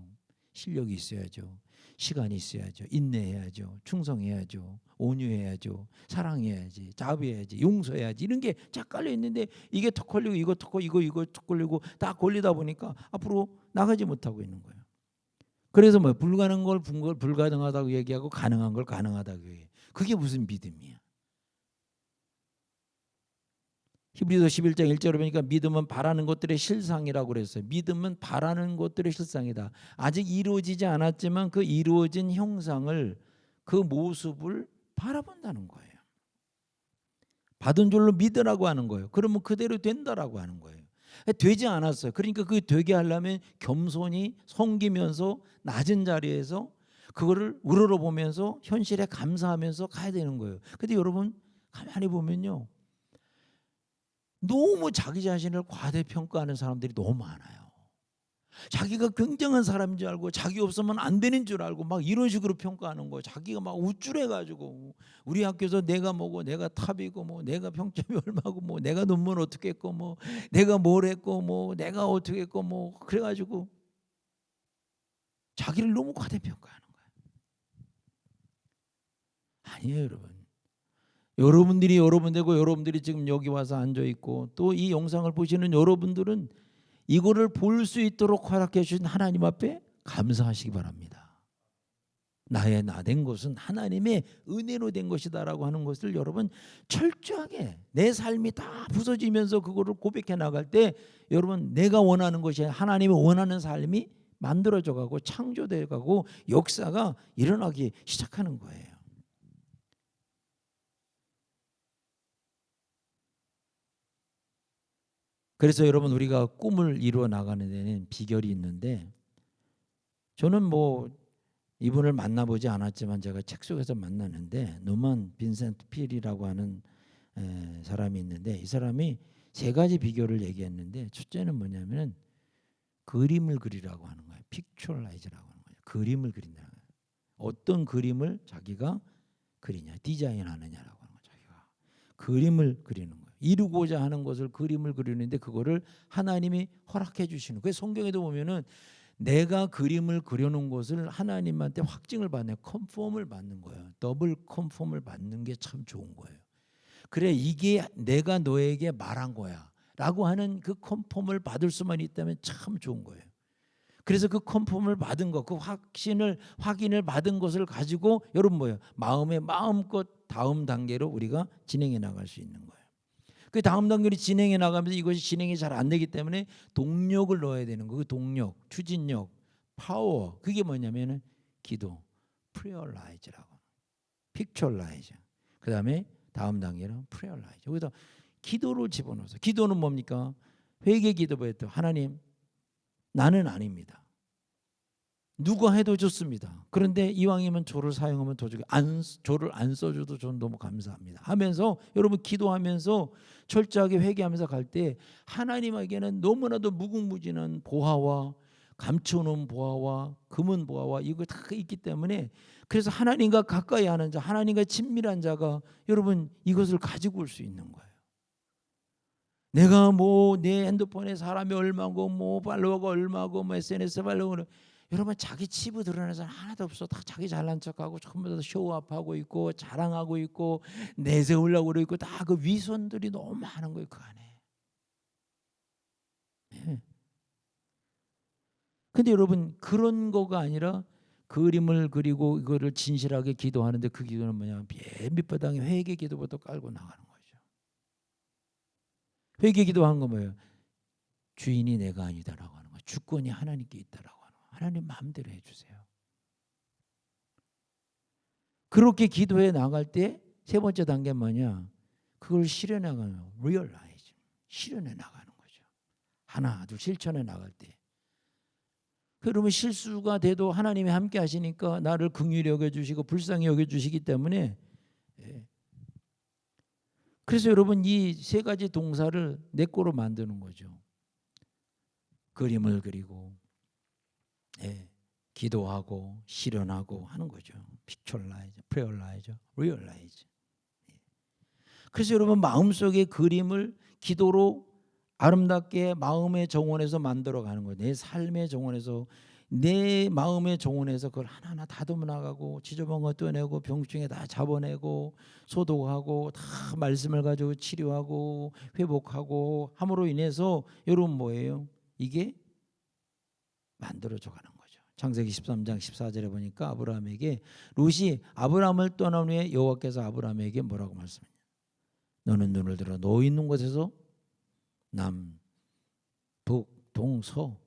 실력이 있어야죠. 시간이 있어야죠. 인내해야죠. 충성해야죠. 온유해야죠. 사랑해야지. 자비해야지. 용서해야지. 이런 게 쫙 깔려 있는데 이게 턱 걸리고 이거 턱 걸리고 이거 턱 걸리고 다 걸리다 보니까 앞으로 나가지 못하고 있는 거예요. 그래서 불가능한 걸 불가능하다고 얘기하고 가능한 걸 가능하다고 얘기해요. 그게 무슨 믿음이야? 히브리서 11장 1절에 보니까 믿음은 바라는 것들의 실상이라고 그랬어요. 믿음은 바라는 것들의 실상이다. 아직 이루어지지 않았지만 그 이루어진 형상을 그 모습을 바라본다는 거예요. 받은 줄로 믿으라고 하는 거예요. 그러면 그대로 된다라고 하는 거예요. 되지 않았어요. 그러니까 그게 되게 하려면 겸손히 섬기면서 낮은 자리에서 그거를 우러러보면서 현실에 감사하면서 가야 되는 거예요. 근데 여러분 가만히 보면요. 너무 자기 자신을 과대평가하는 사람들이 너무 많아요. 자기가 굉장한 사람인 줄 알고 자기 없으면 안 되는 줄 알고 막 이런 식으로 평가하는 거예요. 자기가 막 우쭐해가지고 우리 학교에서 내가 뭐고 내가 탑이고 뭐 내가 평점이 얼마고 뭐 내가 논문 어떻게 했고 뭐 내가 뭘 했고 뭐 내가 어떻게 했고 뭐 그래가지고 자기를 너무 과대평가하는 거예요. 아니에요, 여러분. 여러분들이 여러분 되고 여러분들이 지금 여기 와서 앉아 있고 또 이 영상을 보시는 여러분들은 이거를 볼 수 있도록 허락해 주신 하나님 앞에 감사하시기 바랍니다. 나의 나 된 것은 하나님의 은혜로 된 것이다라고 하는 것을 여러분 철저하게 내 삶이 다 부서지면서 그거를 고백해 나갈 때 여러분 내가 원하는 것이 하나님이 원하는 삶이 만들어져 가고 창조되어 가고 역사가 일어나기 시작하는 거예요. 그래서 여러분 우리가 꿈을 이루어 나가는 데는 비결이 있는데 저는 뭐 이분을 만나보지 않았지만 제가 책 속에서 만났는데 노만 빈센트 필이라고 하는 사람이 있는데 이 사람이 3가지 비결을 얘기했는데 첫째는 뭐냐면 그림을 그리라고 하는 거예요. 픽처라이즈라고 하는 거예요. 그림을 그린다는 거예요. 어떤 그림을 자기가 그리냐, 디자인하느냐라고 하는 거예요. 자기가 그림을 그리는 거예요. 이루고자 하는 것을 그림을 그리는데 그거를 하나님이 허락해 주시는 거예요. 성경에도 보면은 내가 그림을 그려놓은 것을 하나님한테 확증을 받는 컨펌을 받는 거예요. 더블 컨펌을 받는 게 참 좋은 거예요. 그래 이게 내가 너에게 말한 거야 라고 하는 그 컨펌을 받을 수만 있다면 참 좋은 거예요. 그래서 그 컨펌을 받은 것, 그 확인을 받은 것을 가지고 여러분 뭐예요? 마음에 마음껏 다음 단계로 우리가 진행해 나갈 수 있는 거예요. 그 다음 단계로 진행해 나가면서 이것이 진행이 잘 안 되기 때문에 동력을 넣어야 되는 거예요. 그 동력, 추진력, 파워. 그게 뭐냐면은 기도, 프레어라이즈라고, 픽처라이즈. 그다음에 다음 단계는 프레어라이즈. 여기다 기도를 집어넣어서 기도는 뭡니까? 회개 기도부터 하나님 나는 아닙니다. 누가 해도 좋습니다. 그런데 이왕이면 조를 사용하면 더 좋게, 조를 안 써줘도 저는 너무 감사합니다 하면서 여러분 기도하면서 철저하게 회개하면서 갈 때 하나님에게는 너무나도 무궁무진한 보화와 감춰놓은 보화와 금은 보화와 이거 다 있기 때문에, 그래서 하나님과 가까이 하는 자, 하나님과 친밀한 자가 여러분 이것을 가지고 올 수 있는 거예요. 내가 뭐 내 핸드폰에 사람이 얼마고 뭐 팔로워가 얼마고 뭐 SNS 팔로워는, 여러분 자기 치부 드러내는 사람 하나도 없어. 다 자기 잘난 척하고 전부 다 쇼업하고 있고 자랑하고 있고 내세우려고 그러고 있고, 다 그 위선들이 너무 많은 거예요 그 안에. 네. 근데 여러분 그런 거가 아니라 그림을 그리고 이거를 진실하게 기도하는데, 그 기도는 뭐냐, 밑바닥에 회개 기도부터 깔고 나가는 거죠. 회개 기도한 거 뭐예요? 주인이 내가 아니다라고 하는 거, 주권이 하나님께 있다라고 하는 거, 하나님 마음대로 해주세요. 그렇게 기도해 나갈 때 세 번째 단계 뭐냐, 그걸 실현해 나가는, realize, 실현해 나가는 거죠. 하나 둘 실천해 나갈 때, 그러면 실수가 돼도 하나님이 함께 하시니까 나를 긍휼히 여겨주시고 불쌍히 여겨주시기 때문에, 그래서 여러분 이 세 가지 동사를 내 거로 만드는 거죠. 그림을 그리고 기도하고 실현하고 하는 거죠. pictureize, prayerize, realize. 그래서 여러분 마음속의 그림을 기도로 아름답게 마음의 정원에서 만들어가는 거예요. 내 삶의 정원에서, 내 마음의 정원에서 그걸 하나하나 다듬어 나가고 지저분한 거 떼내고 병증에 다 잡아내고 소독하고 다 말씀을 가지고 치료하고 회복하고 함으로 인해서 여러분 뭐예요? 이게 만들어져 가는 거죠. 창세기 13장 14절에 보니까 아브라함에게, 롯이 아브라함을 떠난 후에 여호와께서 아브라함에게 뭐라고 말씀하냐, 너는 눈을 들어 너 있는 곳에서 남, 북, 동서,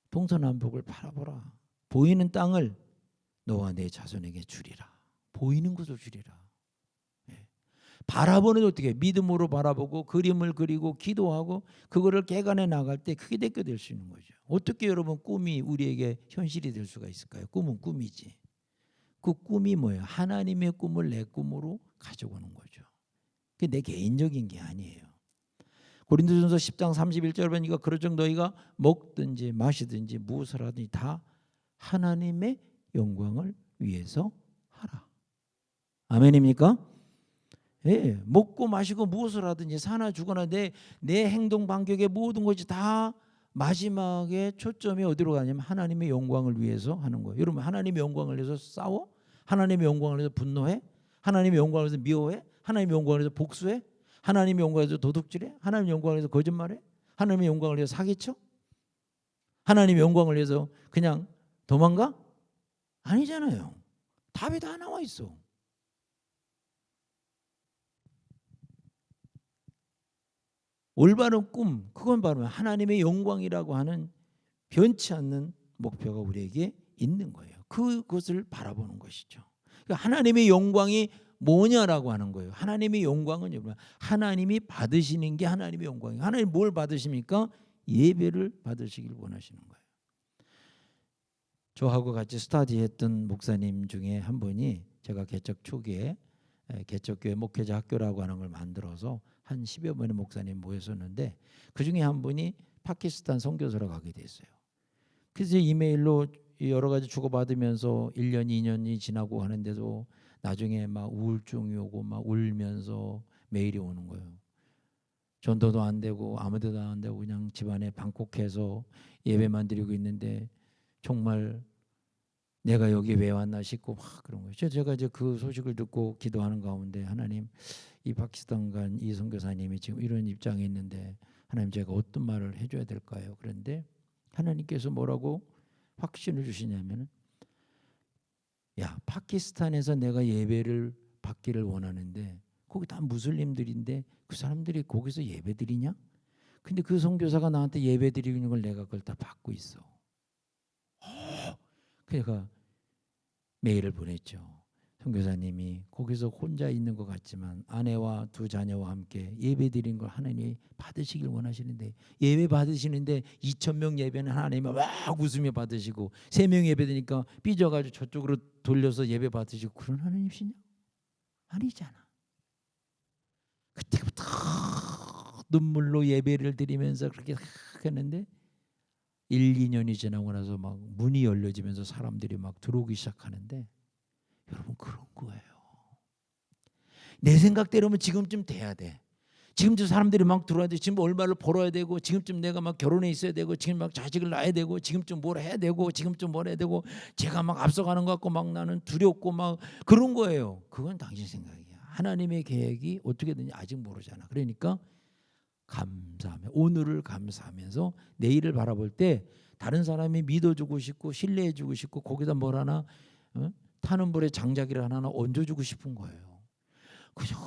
동서남북을 바라보라. 보이는 땅을 너와 내 자손에게 주리라. 보이는 것을 주리라. 바라보는 어떻게 믿음으로 바라보고 그림을 그리고 기도하고 그거를 개간해 나갈 때 크게 대껴될 수 있는 거죠. 어떻게 여러분 꿈이 우리에게 현실이 될 수가 있을까요? 꿈은 꿈이지. 그 꿈이 뭐예요? 하나님의 꿈을 내 꿈으로 가져오는 거죠. 그게 내 개인적인 게 아니에요. 고린도전서 10장 31절 보니까 그러즉 너희가 먹든지 마시든지 무엇을 하든지 다 하나님의 영광을 위해서 하라. 아멘입니까? 예, 먹고 마시고 무엇을 하든지 사나 죽거나 내 행동 반격의 모든 것이 다 마지막에 초점이 어디로 가냐면 하나님의 영광을 위해서 하는 거예요. 여러분 하나님의 영광을 위해서 싸워? 하나님의 영광을 위해서 분노해? 하나님의 영광을 위해서 미워해? 하나님의 영광을 위해서 복수해? 하나님의 영광을 위해서 도둑질해? 하나님의 영광을 위해서 거짓말해? 하나님의 영광을 위해서 사기쳐? 하나님의 영광을 위해서 그냥 도망가? 아니잖아요. 답이 다 나와 있어. 올바른 꿈, 그건 바로 하나님의 영광이라고 하는 변치 않는 목표가 우리에게 있는 거예요. 그것을 바라보는 것이죠. 그러니까 하나님의 영광이 뭐냐라고 하는 거예요. 하나님의 영광은 하나님이 받으시는 게 하나님의 영광이에요. 하나님 뭘 받으십니까? 예배를 받으시길 원하시는 거예요. 저하고 같이 스터디했던 목사님 중에 한 분이, 제가 개척 초기에 개척교회 목회자 학교라고 하는 걸 만들어서 한 10여 분의 목사님 모였었는데, 그 중에 한 분이 파키스탄 선교사로 가게 됐어요. 그래서 이메일로 여러 가지 주고받으면서 1년 2년이 지나고 하는데도 나중에 막 우울증이 오고 막 울면서 메일이 오는 거예요. 전도도 안 되고 아무 데도 안 되고 그냥 집안에 방콕해서 예배만 드리고 있는데 정말 내가 여기 왜 왔나 싶고 막 그런 거예요. 제가 이제 그 소식을 듣고 기도하는 가운데, 하나님, 이 파키스탄 간 이 선교사님이 지금 이런 입장에 있는데 하나님 제가 어떤 말을 해줘야 될까요? 그런데 하나님께서 뭐라고 확신을 주시냐면, 야, 파키스탄에서 내가 예배를 받기를 원하는데 거기 다 무슬림들인데 그 사람들이 거기서 예배 드리냐? 근데 그 선교사가 나한테 예배 드리는 걸 내가 그걸 다 받고 있어. 그래서 메일을 보냈죠. 선교사님이 거기서 혼자 있는 것 같지만 아내와 두 자녀와 함께 예배드린 걸 하나님이 받으시길 원하시는데, 예배 받으시는데 2,000명 예배는 하나님이 막 웃으며 받으시고 3명 예배드니까 삐져가지고 저쪽으로 돌려서 예배 받으시고, 그런 하나님이시냐? 아니잖아. 그때부터 눈물로 예배를 드리면서 그렇게 했는데 1, 2년이 지나고 나서 막 문이 열려지면서 사람들이 막 들어오기 시작하는데, 여러분 그런 거예요. 내 생각대로면 지금쯤 돼야 돼. 지금쯤 사람들이 막 들어와야 돼. 지금 얼마를 벌어야 되고, 지금쯤 내가 막 결혼해 있어야 되고, 지금 막 자식을 낳아야 되고, 지금쯤 뭘 해야 되고, 지금쯤 뭘 해야 되고, 제가 막 앞서가는 것 같고 막 나는 두렵고 막 그런 거예요. 그건 당신 생각이야. 하나님의 계획이 어떻게 되는지 아직 모르잖아. 그러니까 감사하며, 오늘을 감사하면서 내일을 바라볼 때 다른 사람이 믿어주고 싶고 신뢰해주고 싶고 거기다 뭘 하나 타는 불에 장작이를 하나 얹어주고 싶은 거예요. 그죠?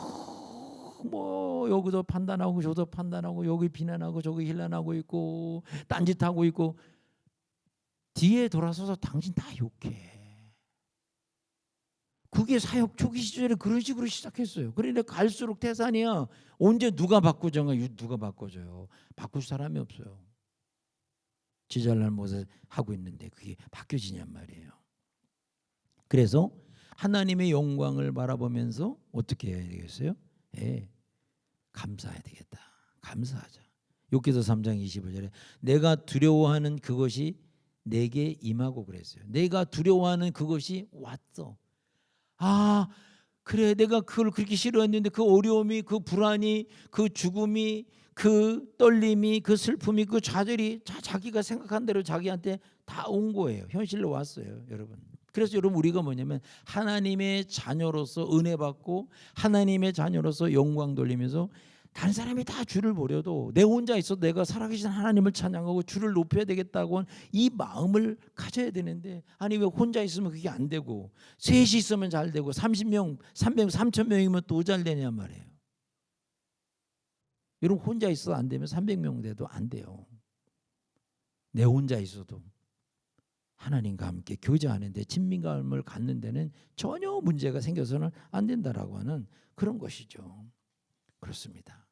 뭐 여기도 판단하고 저도 판단하고 여기 비난하고 저기 힐난하고 있고 딴짓하고 있고, 뒤에 돌아서서 당신 다 욕해. 그게 사역 초기 시절에 그런 식으로 시작했어요. 그런데 갈수록 태산이야. 언제 누가 바꾸정아? 누가 바꿔줘요? 바꿀 사람이 없어요. 지잘날 못해 하고 있는데 그게 바뀌어지냔 말이에요. 그래서 하나님의 영광을 바라보면서 어떻게 해야 되겠어요? 예, 감사해야 되겠다. 감사하자. 욥기서 3장 25절에 내가 두려워하는 그것이 내게 임하고 그랬어요. 내가 두려워하는 그것이 왔어. 아, 그래, 내가 그걸 그렇게 싫어했는데 그 어려움이, 그 불안이, 그 죽음이, 그 떨림이, 그 슬픔이, 그 좌절이 자기가 생각한 대로 자기한테 다 온 거예요. 현실로 왔어요, 여러분. 그래서 여러분 우리가 뭐냐면 하나님의 자녀로서 은혜 받고 하나님의 자녀로서 영광 돌리면서 다른 사람이 다 주를 버려도 내 혼자 있어도 내가 살아계신 하나님을 찬양하고 주를 높여야 되겠다고 하는 이 마음을 가져야 되는데, 아니 왜 혼자 있으면 그게 안 되고 셋이 있으면 잘 되고 30명, 300, 3,000명이면 또 잘 되냐 말이에요. 여러분 혼자 있어도 안 되면 300명 돼도 안 돼요. 내 혼자 있어도 하나님과 함께 교제하는데 친밀감을 갖는 데는 전혀 문제가 생겨서는 안 된다라고 하는 그런 것이죠. 그렇습니다.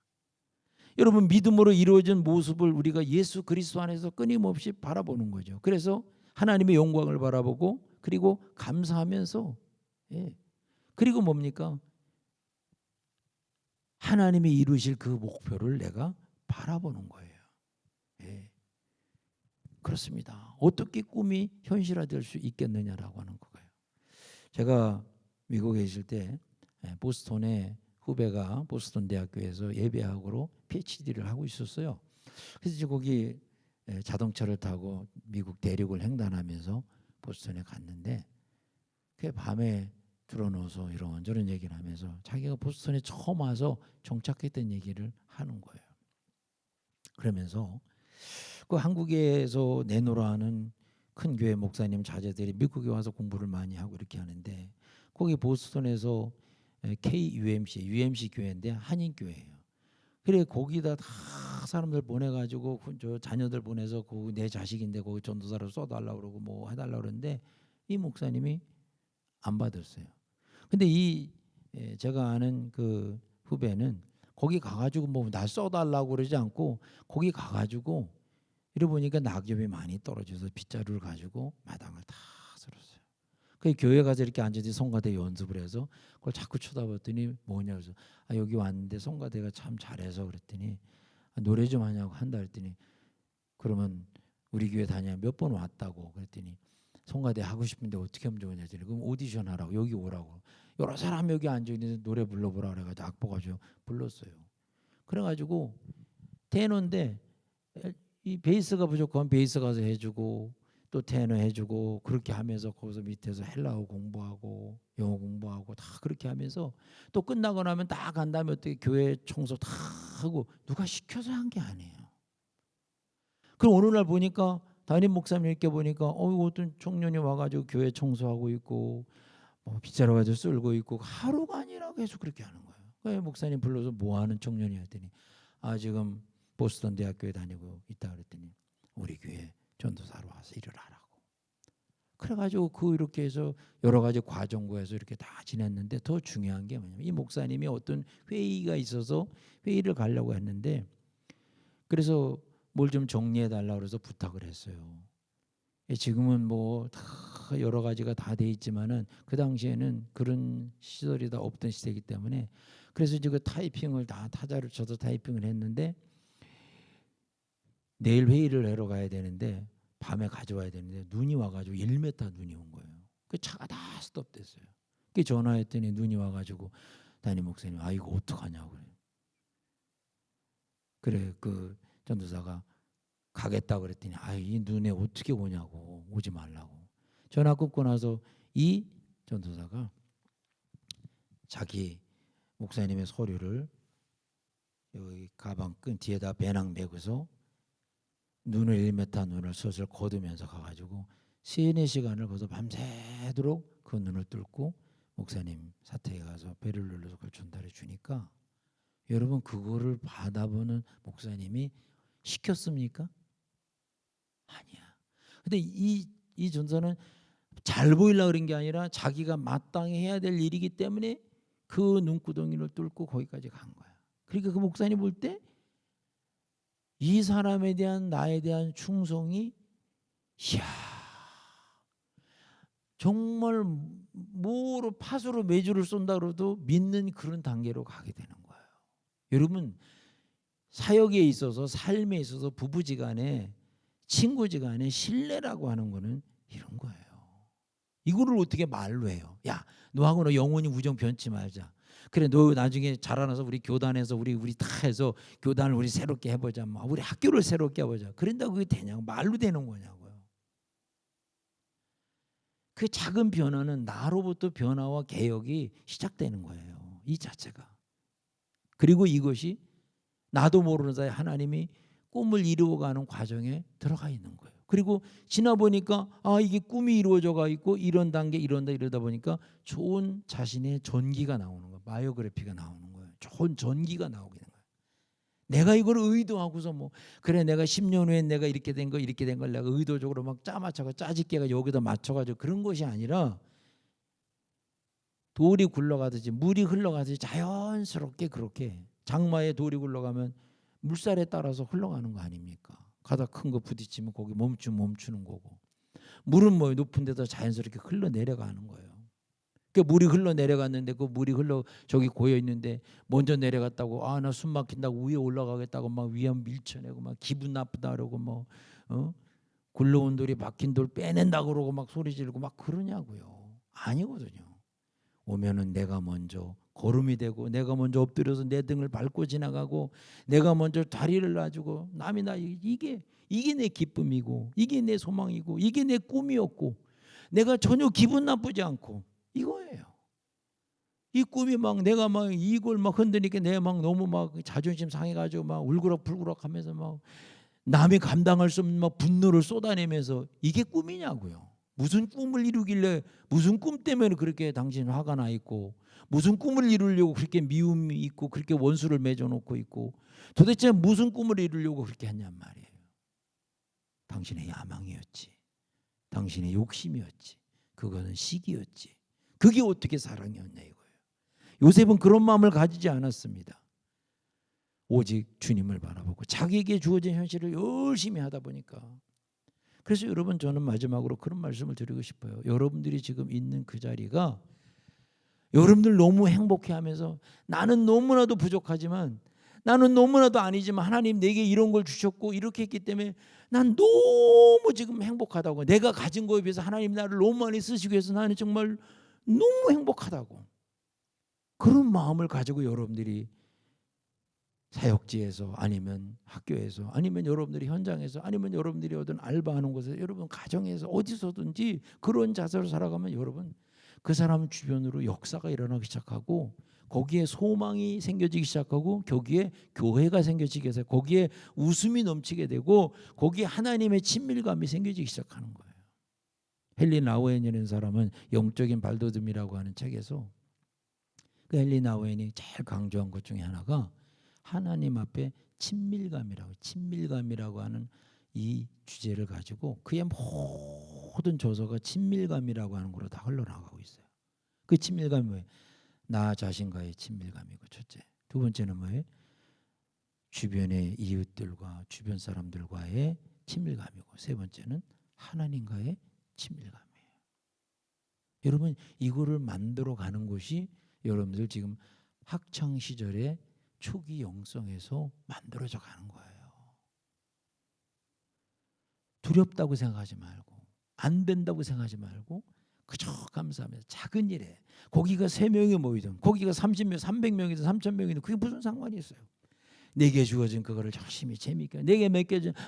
여러분 믿음으로 이루어진 모습을 우리가 예수 그리스도 안에서 끊임없이 바라보는 거죠. 그래서 하나님의 영광을 바라보고 그리고 감사하면서 그리고 뭡니까? 하나님이 이루실 그 목표를 내가 바라보는 거예요. 그렇습니다. 어떻게 꿈이 현실화될 수 있겠느냐라고 하는 거예요. 제가 미국에 있을 때 보스턴에 후배가 보스턴 대학교에서 예배학으로 PhD를 하고 있었어요. 그래서 이제 거기 자동차를 타고 미국 대륙을 횡단하면서 보스턴에 갔는데 그 밤에 들어놓아서 이런저런 얘기를 하면서 자기가 보스턴에 처음 와서 정착했던 얘기를 하는 거예요. 그러면서 그 한국에서 내노라 하는 큰 교회 목사님 자제들이 미국에 와서 공부를 많이 하고 이렇게 하는데, 거기 보스턴에서 UMC 교회인데 한인 교회예요. 그래 거기다 다 사람들 보내가지고 저 자녀들 보내서 그 내 자식인데 거기 전도사로 써달라고 그러고 뭐 해달라고 그러는데 이 목사님이 안 받았어요. 근데 이 제가 아는 그 후배는 거기 가가지고 뭐 나 써달라고 그러지 않고 거기 가가지고 이래 보니까 낙엽이 많이 떨어져서 빗자루를 가지고 마당을 다 쓸었어요. 그 교회 가서 이렇게 앉아서 성가대 연습을 해서 그걸 자꾸 쳐다봤더니 뭐냐 그래서 여기 왔는데 성가대가 참 잘해서 그랬더니 노래 좀 하냐고 한다 그랬더니 그러면 우리 교회 다녀 몇 번 왔다고 그랬더니 성가대 하고 싶은데 어떻게 하면 좋으냐 했더니 그럼 오디션 하라고 여기 오라고 여러 사람 여기 앉아 있는데 노래 불러보라 그래가지고 악보 가지고 불렀어요. 그래가지고 테너인데 이 베이스가 부족하면 베이스 가서 해주고 또 테너 해주고 그렇게 하면서 거기서 밑에서 헬라어 공부하고 영어 공부하고 다 그렇게 하면서 또 끝나고 나면 딱 간 다음에 어떻게 교회 청소 다 하고 누가 시켜서 한 게 아니에요. 그럼 어느 날 보니까 담임 목사님 이렇게 보니까 어떤 청년이 와가지고 교회 청소하고 있고 빗자루 가지고 쓸고 있고 하루가 아니라 계속 그렇게 하는 거예요. 그래서 목사님 불러서 뭐 하는 청년이었더니 지금 보스턴 대학교에 다니고 있다 그랬더니 우리 교회 전도사로 와서 일을 하라고. 그래가지고 이렇게 해서 여러 가지 과정고에서 이렇게 다 지냈는데, 더 중요한 게 뭐냐면 이 목사님이 어떤 회의가 있어서 회의를 가려고 했는데, 그래서 뭘 좀 정리해 달라고 그래서 부탁을 했어요. 지금은 뭐 다 여러 가지가 다 돼 있지만은 그 당시에는 그런 시설이 다 없던 시대이기 때문에, 그래서 이제 그 타이핑을 다 타자를 쳐서 타이핑을 했는데, 내일 회의를 하러 가야 되는데 밤에 가져와야 되는데 눈이 와가지고 1m 눈이 온 거예요. 그 차가 다 스톱됐어요. 그 전화했더니 눈이 와가지고 담임 목사님, 아 이거 어떡하냐고 그래요. 그래 그 전도사가 가겠다 그랬더니, 아 이 눈에 어떻게 오냐고, 오지 말라고. 전화 끊고 나서 이 전도사가 자기 목사님의 서류를 여기 가방 끈 뒤에다 배낭 메고서 눈을 1m 눈을 슬슬 거두면서 가가지고 3-4시간을 거기서 밤새도록 그 눈을 뚫고 목사님 사택에 가서 배를 눌러서 그걸 전달해 주니까, 여러분 그거를 받아보는 목사님이 시켰습니까? 아니야. 근데 이 전사는 잘 보이려고 그런 게 아니라 자기가 마땅히 해야 될 일이기 때문에 그 눈구덩이를 뚫고 거기까지 간 거야. 그러니까 그 목사님 볼 때 이 사람에 대한 나에 대한 충성이, 이야, 정말 뭐로 파수로 매주를 쏜다 그래도 믿는 그런 단계로 가게 되는 거예요. 여러분 사역에 있어서, 삶에 있어서, 부부지간에, 친구지간에 신뢰라고 하는 거는 이런 거예요. 이거를 어떻게 말로 해요? 야, 너하고 너 영원히 우정 변치 말자. 그래, 너 나중에 자라나서 우리 교단에서 우리 다 해서 교단을 우리 새롭게 해보자. 뭐 우리 학교를 새롭게 해보자. 그런다고 그게 되냐고, 말로 되는 거냐고요. 그 작은 변화는 나로부터 변화와 개혁이 시작되는 거예요. 이 자체가. 그리고 이것이 나도 모르는 사이에 하나님이 꿈을 이루어가는 과정에 들어가 있는 거예요. 그리고 지나 보니까 아 이게 꿈이 이루어져가 있고 이런 단계 이러다 보니까 좋은 자신의 전기가 나오는 거예요. 바이오그래피가 나오는 거예요. 좋은 전기가 나오게 되는 거예요. 내가 이걸 의도하고서 뭐 그래 내가 10년 후에 내가 이렇게 된 걸 내가 의도적으로 막 짜맞춰가 짜집게가 여기다 맞춰가지고 그런 것이 아니라, 돌이 굴러가듯이 물이 흘러가듯이 자연스럽게, 그렇게 장마에 돌이 굴러가면 물살에 따라서 흘러가는 거 아닙니까? 가다 큰 거 부딪히면 거기 멈추는 거고, 물은 뭐 높은 데서 자연스럽게 흘러내려가는 거예요. 그 물이 흘러내려갔는데 그 물이 저기 고여 있는데 먼저 내려갔다고 아 나 숨 막힌다고 위에 올라가겠다고 막 위에 밀쳐내고 막 기분 나쁘다 그러고 뭐 굴러온 돌이 막힌 돌 빼낸다 그러고 막 소리 지르고 막 그러냐고요. 아니거든요. 오면은 내가 먼저 걸음이 되고, 내가 먼저 엎드려서 내 등을 밟고 지나가고, 내가 먼저 다리를 놔주고, 남이 나 이게 내 기쁨이고, 이게 내 소망이고, 이게 내 꿈이었고, 내가 전혀 기분 나쁘지 않고 이거예요. 이 꿈이 막 내가 막 이걸 막 흔드니까 내가 막 너무 막 자존심 상해가지고 막 울그락불그락하면서 막 남이 감당할 수 없는 막 분노를 쏟아내면서, 이게 꿈이냐고요. 무슨 꿈을 이루길래, 무슨 꿈 때문에 그렇게 당신 화가 나 있고, 무슨 꿈을 이루려고 그렇게 미움이 있고 그렇게 원수를 맺어놓고 있고, 도대체 무슨 꿈을 이루려고 그렇게 했냔 말이에요. 당신의 야망이었지, 당신의 욕심이었지, 그거는 시기였지, 그게 어떻게 사랑이었냐 이거예요. 요셉은 그런 마음을 가지지 않았습니다. 오직 주님을 바라보고 자기에게 주어진 현실을 열심히 하다 보니까. 그래서 여러분 저는 마지막으로 그런 말씀을 드리고 싶어요. 여러분들이 지금 있는 그 자리가 여러분들 너무 행복해하면서 나는 너무나도 부족하지만, 나는 너무나도 아니지만 하나님 내게 이런 걸 주셨고 이렇게 했기 때문에 난 너무 지금 행복하다고, 내가 가진 거에 비해서 하나님 나를 너무 많이 쓰시고 해서 나는 정말 너무 행복하다고, 그런 마음을 가지고 여러분들이 사역지에서 아니면 학교에서 아니면 여러분들이 현장에서 아니면 여러분들이 어떤 알바하는 곳에서 여러분 가정에서 어디서든지 그런 자세로 살아가면 여러분 그 사람 주변으로 역사가 일어나기 시작하고, 거기에 소망이 생겨지기 시작하고, 거기에 교회가 생겨지게 해서 거기에 웃음이 넘치게 되고, 거기에 하나님의 친밀감이 생겨지기 시작하는 거예요. 헨리 나우엔이라는 사람은 영적인 발돋움이라고 하는 책에서 그 헨리 나우엔이 제일 강조한 것 중에 하나가 하나님 앞에 친밀감이라고 하는 이 주제를 가지고 그의 모든 조서가 친밀감이라고 하는 걸로 다 흘러나가고 있어요. 그 친밀감이 뭐예요? 나 자신과의 친밀감이고 첫째. 두 번째는 뭐예요? 주변의 이웃들과 주변 사람들과의 친밀감이고 세 번째는 하나님과의 친밀감이에요. 여러분 이거를 만들어 가는 것이 여러분들 지금 학창 시절의 초기 영성에서 만들어져 가는 거예요. 두렵다고 생각하지 말고 안 된다고 생각하지 말고 그저 감사하면서 작은 일에 거기가 3명이 모이든 거기가 30명, 300명이든 3,000명이든 그게 무슨 상관이 있어요. 내게 주어진 그거를 열심히 재미있게 내게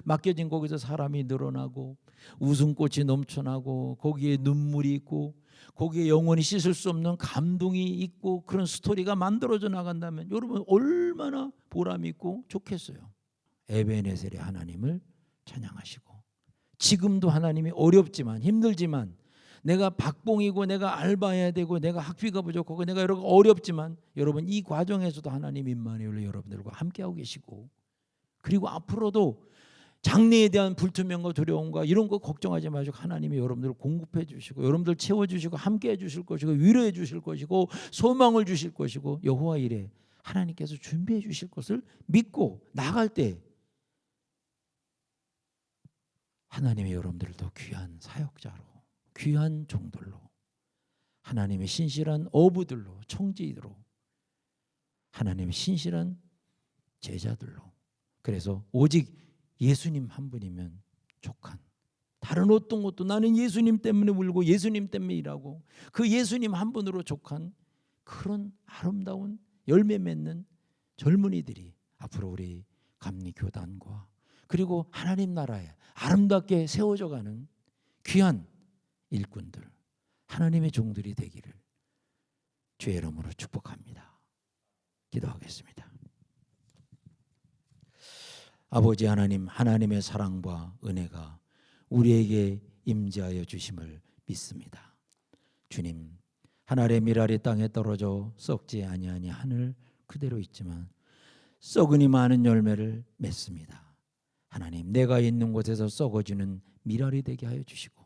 맡겨진 거기서 사람이 늘어나고 웃음꽃이 넘쳐나고 거기에 눈물이 있고 거기에 영원히 씻을 수 없는 감동이 있고 그런 스토리가 만들어져 나간다면 여러분 얼마나 보람 있고 좋겠어요. 에베네셀의 하나님을 찬양하시고 지금도 하나님이 어렵지만 힘들지만 내가 박봉이고 내가 알바해야 되고 내가 학비가 부족하고 내가 여러 어렵지만 여러분 이 과정에서도 하나님 임마누엘로 여러분들과 함께하고 계시고 그리고 앞으로도 장래에 대한 불투명과 두려움과 이런 거 걱정하지 마시고 하나님이 여러분들을 공급해 주시고 여러분들 채워주시고 함께해 주실 것이고 위로해 주실 것이고 소망을 주실 것이고 여호와 이레 하나님께서 준비해 주실 것을 믿고 나갈 때 하나님이 여러분들을 더 귀한 사역자로 귀한 종들로 하나님의 신실한 어부들로 청지들로 하나님의 신실한 제자들로 그래서 오직 예수님 한 분이면 족한 다른 어떤 것도 나는 예수님 때문에 울고 예수님 때문에 일하고 그 예수님 한 분으로 족한 그런 아름다운 열매 맺는 젊은이들이 앞으로 우리 감리교단과 그리고 하나님 나라에 아름답게 세워져 가는 귀한 일꾼들 하나님의 종들이 되기를 주의 이름으로 축복합니다. 기도하겠습니다. 아버지 하나님 하나님의 사랑과 은혜가 우리에게 임재하여 주심을 믿습니다. 주님 하늘의 밀알이 땅에 떨어져 썩지 아니하니 하늘 그대로 있지만 썩으니 많은 열매를 맺습니다. 하나님 내가 있는 곳에서 썩어지는 밀알이 되게 하여 주시고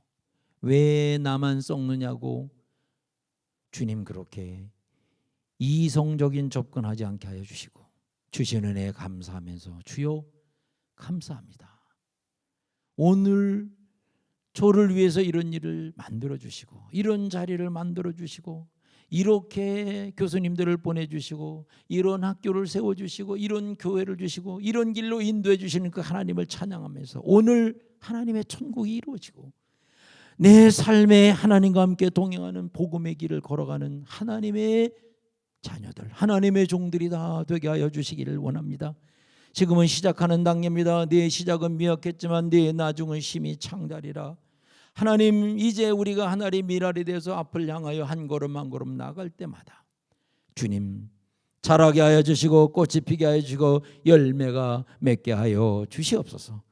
왜 나만 썩느냐고 주님 그렇게 이성적인 접근하지 않게 하여 주시고 주신 은혜에 감사하면서 주여 감사합니다. 오늘 저를 위해서 이런 일을 만들어 주시고 이런 자리를 만들어 주시고 이렇게 교수님들을 보내주시고 이런 학교를 세워주시고 이런 교회를 주시고 이런 길로 인도해 주시는 그 하나님을 찬양하면서 오늘 하나님의 천국이 이루어지고 내 삶에 하나님과 함께 동행하는 복음의 길을 걸어가는 하나님의 자녀들 하나님의 종들이 다 되게 하여 주시기를 원합니다. 지금은 시작하는 단계입니다. 내 시작은 미약했지만 내 나중은 심히 창달이라. 하나님 이제 우리가 하나의 미랄이 돼서 앞을 향하여 한 걸음 한 걸음 나갈 때마다 주님 자라게 하여 주시고 꽃이 피게 하여 주시고 열매가 맺게 하여 주시옵소서.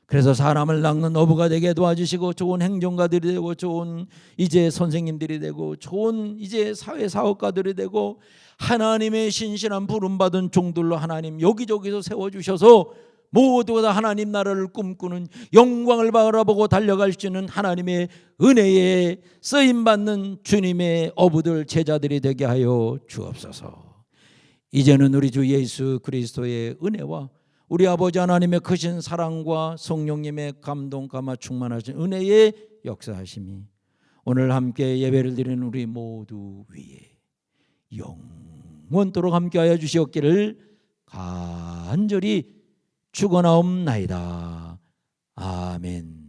그래서 사람을 낚는 어부가 되게 도와주시고 좋은 행정가들이 되고 좋은 이제 선생님들이 되고 좋은 이제 사회사업가들이 되고 하나님의 신실한 부름받은 종들로 하나님 여기저기서 세워주셔서 모두가 다 하나님 나라를 꿈꾸는 영광을 바라보고 달려갈 수 있는 하나님의 은혜에 쓰임받는 주님의 어부들 제자들이 되게 하여 주옵소서. 이제는 우리 주 예수 그리스도의 은혜와 우리 아버지 하나님의 크신 사랑과 성령님의 감동 감화 충만하신 은혜의 역사하심이 오늘 함께 예배를 드리는 우리 모두 위에 영원토록 함께하여 주시옵기를 간절히 축원하옵나이다. 아멘.